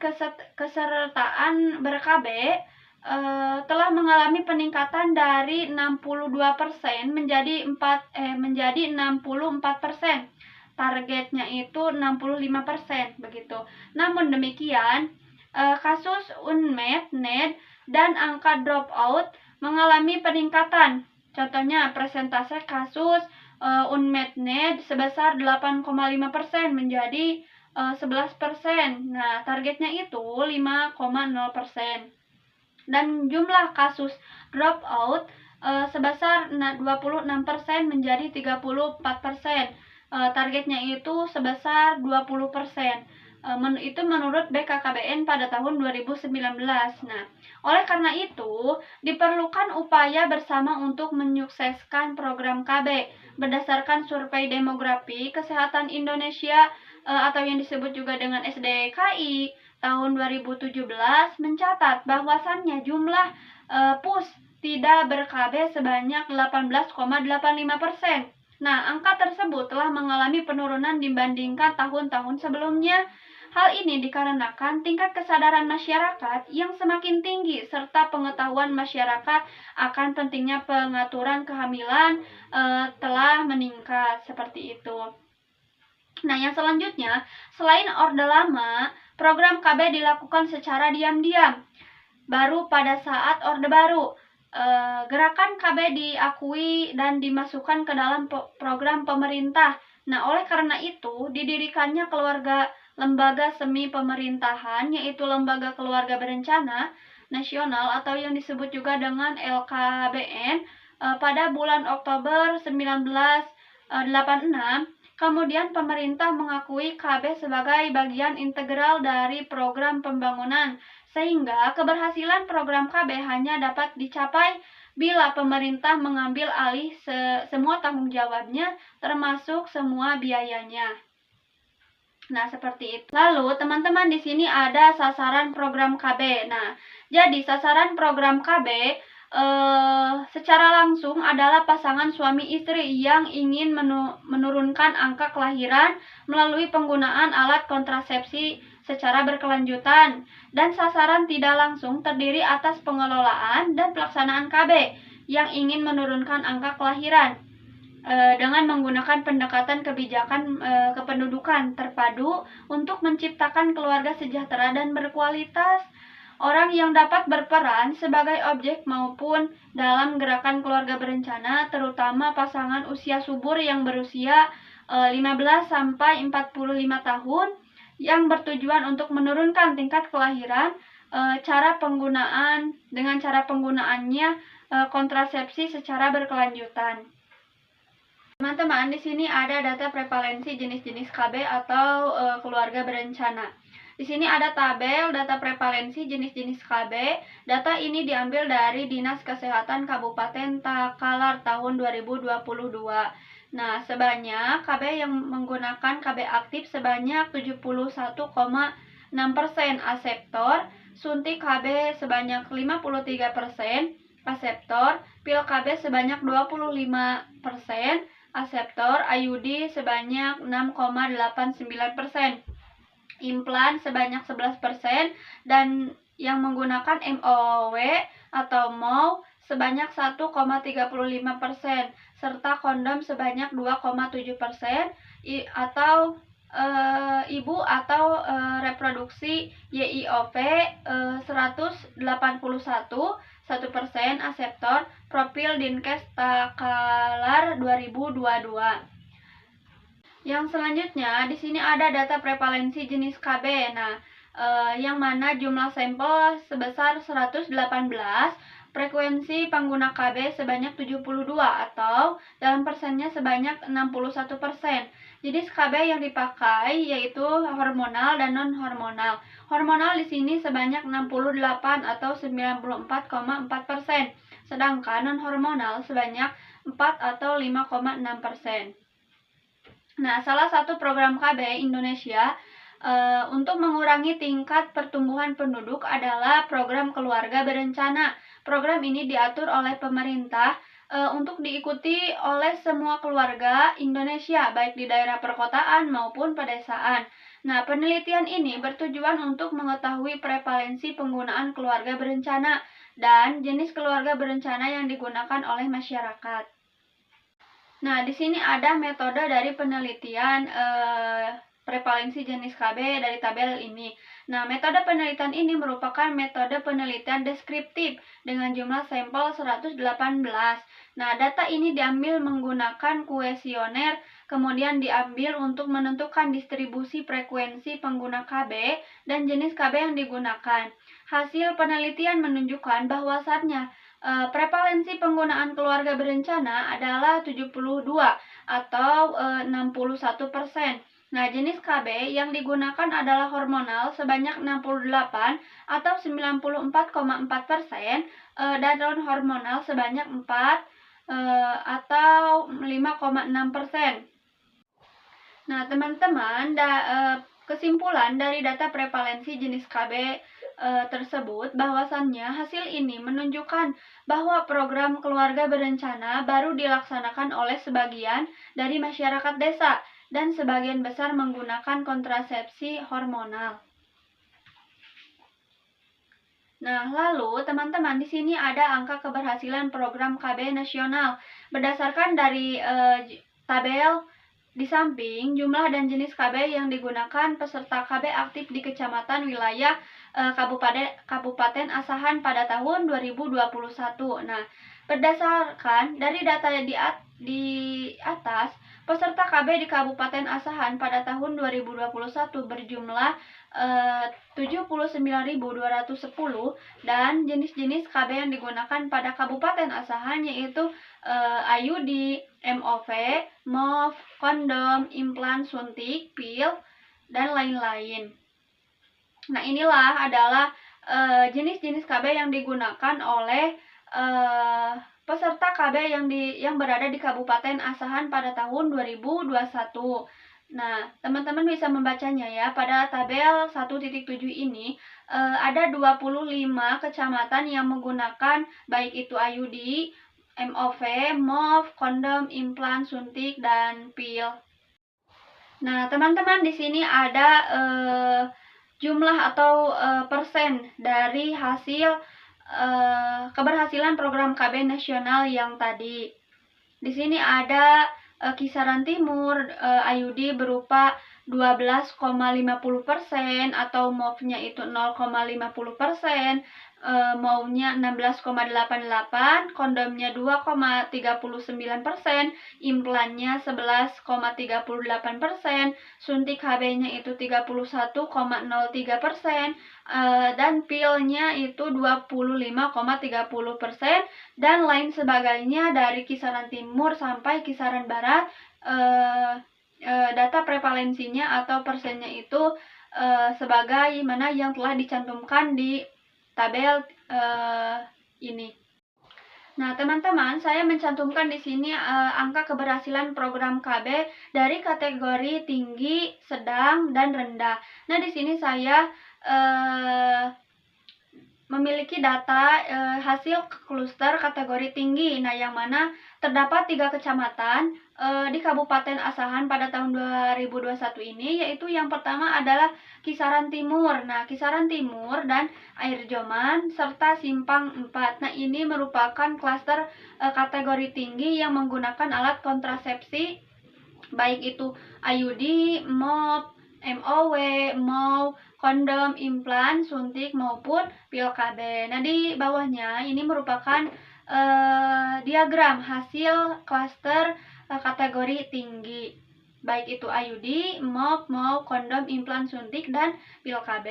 kesertaan ber-KB telah mengalami peningkatan dari 62% menjadi 64%. Targetnya itu 65% begitu. Namun demikian, kasus unmet need dan angka dropout mengalami peningkatan. Contohnya, persentase kasus unmet need sebesar 8,5% menjadi 11%. Nah, targetnya itu 5,0%. Dan jumlah kasus dropout sebesar 26% menjadi 34%. Targetnya itu sebesar 20%. Itu menurut BKKBN pada tahun 2019. Nah, oleh karena itu, diperlukan upaya bersama untuk menyukseskan program KB berdasarkan survei demografi kesehatan Indonesia atau yang disebut juga dengan SDKI tahun 2017 mencatat bahwasannya jumlah PUS tidak ber-KB sebanyak 18,85%. Nah, angka tersebut telah mengalami penurunan dibandingkan tahun-tahun sebelumnya. Hal ini dikarenakan tingkat kesadaran masyarakat yang semakin tinggi serta pengetahuan masyarakat akan pentingnya pengaturan kehamilan telah meningkat, seperti itu. Nah, yang selanjutnya, selain Orde Lama, program KB dilakukan secara diam-diam. Baru pada saat Orde Baru, gerakan KB diakui dan dimasukkan ke dalam program pemerintah. Nah, oleh karena itu, didirikannya lembaga semi pemerintahan, yaitu Lembaga Keluarga Berencana Nasional atau yang disebut juga dengan LKBN pada bulan Oktober 1986. Kemudian pemerintah mengakui KB sebagai bagian integral dari program pembangunan, sehingga keberhasilan program KB hanya dapat dicapai bila pemerintah mengambil alih semua tanggung jawabnya, termasuk semua biayanya. Nah, seperti itu. Lalu, teman-teman, di sini ada sasaran program KB. Nah, jadi sasaran program KB secara langsung adalah pasangan suami istri yang ingin menurunkan angka kelahiran melalui penggunaan alat kontrasepsi secara berkelanjutan. Dan sasaran tidak langsung terdiri atas pengelolaan dan pelaksanaan KB yang ingin menurunkan angka kelahiran. dengan menggunakan pendekatan kebijakan kependudukan terpadu untuk menciptakan keluarga sejahtera dan berkualitas. Orang yang dapat berperan sebagai objek maupun dalam gerakan keluarga berencana, terutama pasangan usia subur yang berusia 15 sampai 45 tahun yang bertujuan untuk menurunkan tingkat kelahiran, cara penggunaannya kontrasepsi secara berkelanjutan. Teman-teman, di sini ada data prevalensi jenis-jenis KB atau keluarga berencana. Di sini ada tabel data prevalensi jenis-jenis KB. Data ini diambil dari Dinas Kesehatan Kabupaten Takalar tahun 2022. Nah, sebanyak KB yang menggunakan KB aktif sebanyak 71,6% aseptor, suntik KB sebanyak 53%, aseptor, pil KB sebanyak 25%, aseptor, IUD sebanyak 6,89%, implan sebanyak 11%, dan yang menggunakan MOW atau MOW sebanyak 1,35%, serta kondom sebanyak 2,7%, atau ibu atau reproduksi YIOV 181, 1% aseptor, profil Dinkes Takalar 2022. Yang selanjutnya di sini ada data prevalensi jenis KB. Nah, yang mana jumlah sampel sebesar 118, frekuensi pengguna KB sebanyak 72 atau dalam persennya sebanyak 61%. Jenis KB yang dipakai yaitu hormonal dan non-hormonal. Hormonal di sini sebanyak 68 atau 94,4%, sedangkan non-hormonal sebanyak 4 atau 5,6%. Nah, salah satu program KB Indonesia untuk mengurangi tingkat pertumbuhan penduduk adalah program keluarga berencana. Program ini diatur oleh pemerintah untuk diikuti oleh semua keluarga Indonesia, baik di daerah perkotaan maupun pedesaan. Nah, penelitian ini bertujuan untuk mengetahui prevalensi penggunaan keluarga berencana dan jenis keluarga berencana yang digunakan oleh masyarakat. Nah, di sini ada metode dari penelitian prevalensi jenis KB dari tabel ini. Nah, metode penelitian ini merupakan metode penelitian deskriptif dengan jumlah sampel 118. Nah, data ini diambil menggunakan kuesioner, kemudian diambil untuk menentukan distribusi frekuensi pengguna KB dan jenis KB yang digunakan. Hasil penelitian menunjukkan bahwasannya prevalensi penggunaan keluarga berencana adalah 72 atau 61%. Nah, jenis KB yang digunakan adalah hormonal sebanyak 68 atau 94,4%, dan non-hormonal sebanyak 4 atau 5,6%. Nah, teman-teman, kesimpulan dari data prevalensi jenis KB tersebut bahwasannya hasil ini menunjukkan bahwa program keluarga berencana baru dilaksanakan oleh sebagian dari masyarakat desa dan sebagian besar menggunakan kontrasepsi hormonal. Nah, lalu teman-teman di sini ada angka keberhasilan program KB nasional berdasarkan dari tabel di samping jumlah dan jenis KB yang digunakan peserta KB aktif di kecamatan wilayah Kabupaten Asahan pada tahun 2021. Nah, berdasarkan dari data di atas, peserta KB di Kabupaten Asahan pada tahun 2021 berjumlah 79.210, dan jenis-jenis KB yang digunakan pada Kabupaten Asahan yaitu IUD, MOV, MOV, kondom, implan, suntik, pil, dan lain-lain. Nah, inilah adalah jenis-jenis KB yang digunakan oleh peserta KB yang berada di Kabupaten Asahan pada tahun 2021. Nah, teman-teman bisa membacanya ya. Pada tabel 1.7 ini ada 25 kecamatan yang menggunakan baik itu IUD, MOV, MOV, kondom, implan, suntik, dan pil. Nah, teman-teman di sini ada jumlah atau persen dari hasil keberhasilan program KB nasional yang tadi. Di sini ada kisaran timur IUD berupa 12,50% atau MOV-nya itu 0,50%, MOU-nya 16,88%, kondomnya 2,39%, implannya 11,38%, suntik HB-nya itu 31,03%, dan pilnya itu 25,30%, dan lain sebagainya dari kisaran timur sampai kisaran barat. Data prevalensinya atau persennya itu sebagaimana yang telah dicantumkan di tabel ini. Nah, teman-teman, saya mencantumkan di sini angka keberhasilan program KB dari kategori tinggi, sedang, dan rendah. Nah, di sini saya memiliki data hasil kluster kategori tinggi. Nah, yang mana terdapat 3 kecamatan di Kabupaten Asahan pada tahun 2021 ini, yaitu yang pertama adalah Kisaran Timur. Nah, Kisaran Timur dan Air Joman serta Simpang 4. Nah, ini merupakan klaster kategori tinggi yang menggunakan alat kontrasepsi, baik itu IUD, MOP, MOW, MOU, kondom, implan, suntik, maupun pil KB. Nah, di bawahnya ini merupakan diagram hasil klaster kategori tinggi, baik itu IUD, MOP, MOU, kondom, implan, suntik, dan pil KB.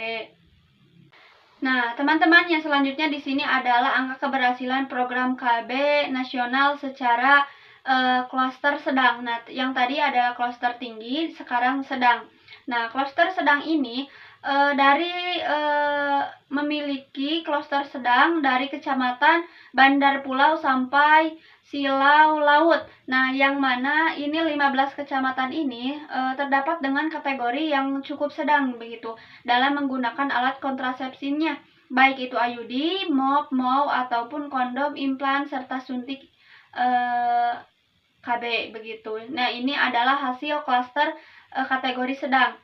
Nah, teman-teman, yang selanjutnya di sini adalah angka keberhasilan program KB nasional secara klaster sedang. Nah, yang tadi adalah klaster tinggi, sekarang sedang. Nah, klaster sedang ini dari memiliki klaster sedang dari kecamatan Bandar Pulau sampai Silau Laut. Nah, yang mana ini 15 kecamatan ini terdapat dengan kategori yang cukup sedang begitu dalam menggunakan alat kontrasepsinya, baik itu IUD, MOP, MOU, ataupun kondom, implan, serta suntik KB begitu. Nah, ini adalah hasil klaster kategori sedang.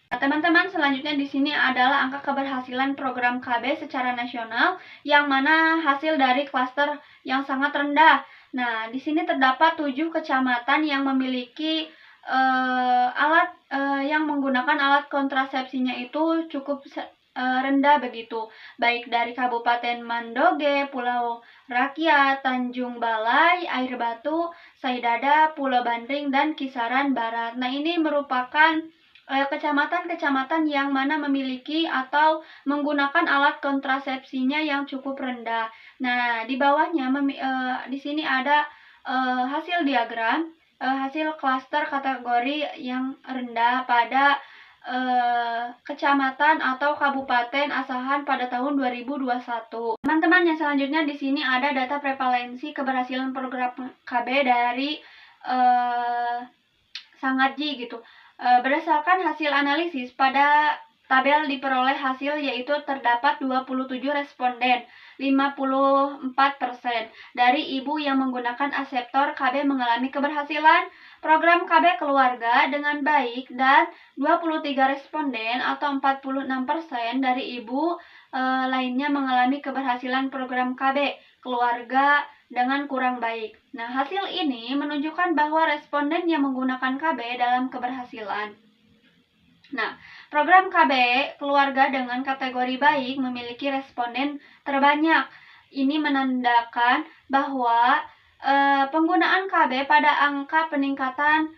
Nah, teman-teman, selanjutnya di sini adalah angka keberhasilan program KB secara nasional yang mana hasil dari klaster yang sangat rendah. Nah, di sini terdapat 7 kecamatan yang memiliki alat yang menggunakan alat kontrasepsinya itu cukup rendah begitu, baik dari Kabupaten Mandoge, Pulau Rakyat, Tanjung Balai, Air Batu, Saidada, Pulau Bandring, dan Kisaran Barat. Nah, ini merupakan kecamatan-kecamatan yang mana memiliki atau menggunakan alat kontrasepsinya yang cukup rendah. Nah, di bawahnya di sini ada hasil diagram hasil klaster kategori yang rendah pada kecamatan atau Kabupaten Asahan pada tahun 2021. Teman-teman, yang selanjutnya di sini ada data prevalensi keberhasilan program KB dari Sangatji gitu. Berdasarkan hasil analisis, pada tabel diperoleh hasil yaitu terdapat 27 responden, 54% dari ibu yang menggunakan aseptor KB mengalami keberhasilan program KB keluarga dengan baik, dan 23 responden atau 46% dari ibu lainnya mengalami keberhasilan program KB keluarga dengan kurang baik. Nah, hasil ini menunjukkan bahwa responden yang menggunakan KB dalam keberhasilan. Nah, program KB keluarga dengan kategori baik memiliki responden terbanyak. Ini menandakan bahwa penggunaan KB pada angka peningkatan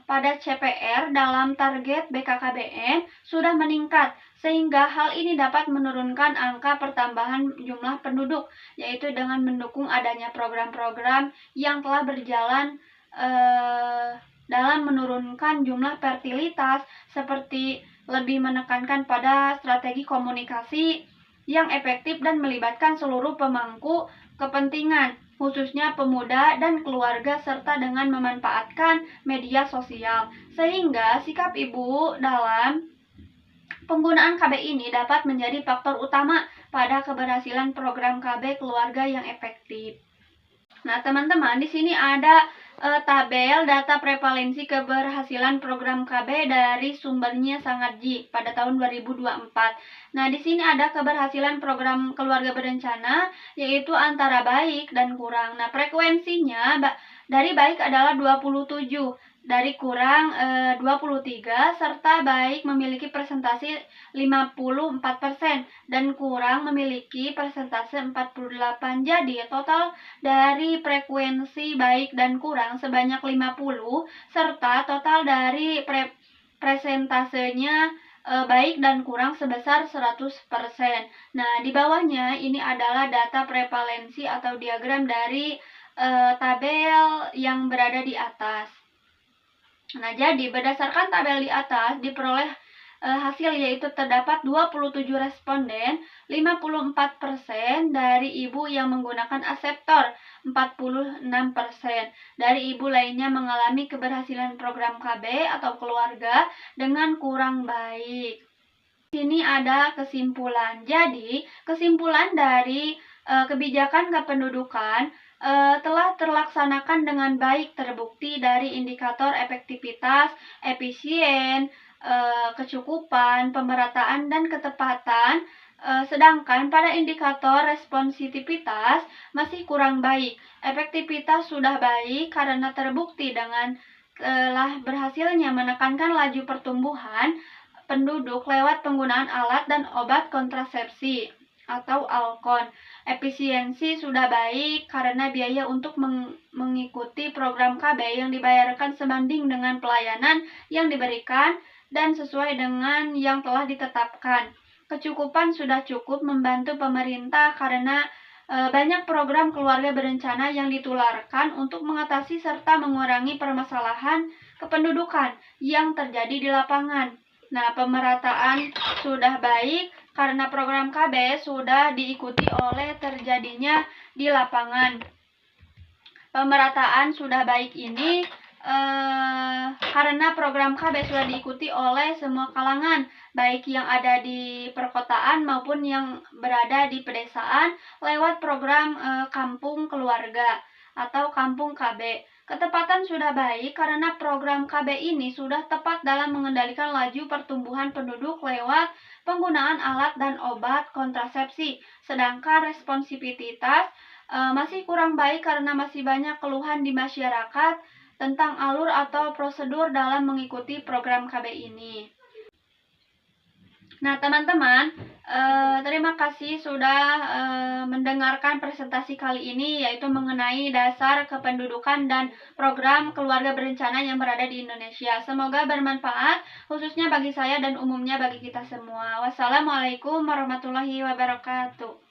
pada CPR dalam target BKKBN sudah meningkat, sehingga hal ini dapat menurunkan angka pertambahan jumlah penduduk, yaitu dengan mendukung adanya program-program yang telah berjalan dalam menurunkan jumlah fertilitas, seperti lebih menekankan pada strategi komunikasi yang efektif dan melibatkan seluruh pemangku kepentingan, khususnya pemuda dan keluarga, serta dengan memanfaatkan media sosial, sehingga sikap ibu dalam penggunaan KB ini dapat menjadi faktor utama pada keberhasilan program KB keluarga yang efektif. Nah, teman-teman, di sini ada tabel data prevalensi keberhasilan program KB dari sumbernya Sangatji pada tahun 2024. Nah, di sini ada keberhasilan program keluarga berencana yaitu antara baik dan kurang. Nah, frekuensinya dari baik adalah 27, dari kurang 23, serta baik memiliki persentase 54% dan kurang memiliki persentase 48. Jadi, total dari frekuensi baik dan kurang sebanyak 50, serta total dari presentasenya baik dan kurang sebesar 100%. Nah, di bawahnya ini adalah data prevalensi atau diagram dari tabel yang berada di atas. Nah, jadi berdasarkan tabel di atas diperoleh hasil yaitu terdapat 27 responden, 54% dari ibu yang menggunakan aseptor, 46% dari ibu lainnya mengalami keberhasilan program KB atau keluarga dengan kurang baik. Sini ada kesimpulan. Jadi, kesimpulan dari kebijakan kependudukan telah terlaksanakan dengan baik, terbukti dari indikator efektivitas, efisien, kecukupan, pemerataan, dan ketepatan. Sedangkan pada indikator responsivitas masih kurang baik. Efektivitas sudah baik karena terbukti dengan telah berhasilnya menekankan laju pertumbuhan penduduk lewat penggunaan alat dan obat kontrasepsi atau ALKON. Efisiensi sudah baik karena biaya untuk mengikuti program KB yang dibayarkan sebanding dengan pelayanan yang diberikan dan sesuai dengan yang telah ditetapkan. Kecukupan sudah cukup membantu pemerintah karena banyak program keluarga berencana yang ditularkan untuk mengatasi serta mengurangi permasalahan kependudukan yang terjadi di lapangan. Nah, pemerataan sudah baik karena program KB sudah diikuti oleh terjadinya di lapangan. Pemerataan sudah baik ini karena program KB sudah diikuti oleh semua kalangan, baik yang ada di perkotaan maupun yang berada di pedesaan lewat program Kampung Keluarga atau Kampung KB. Ketepatan sudah baik karena program KB ini sudah tepat dalam mengendalikan laju pertumbuhan penduduk lewat penggunaan alat dan obat kontrasepsi. Sedangkan responsivitas masih kurang baik karena masih banyak keluhan di masyarakat tentang alur atau prosedur dalam mengikuti program KB ini. Nah, teman-teman, terima kasih sudah mendengarkan presentasi kali ini, yaitu mengenai dasar kependudukan dan program keluarga berencana yang berada di Indonesia. Semoga bermanfaat, khususnya bagi saya dan umumnya bagi kita semua. Wassalamualaikum warahmatullahi wabarakatuh.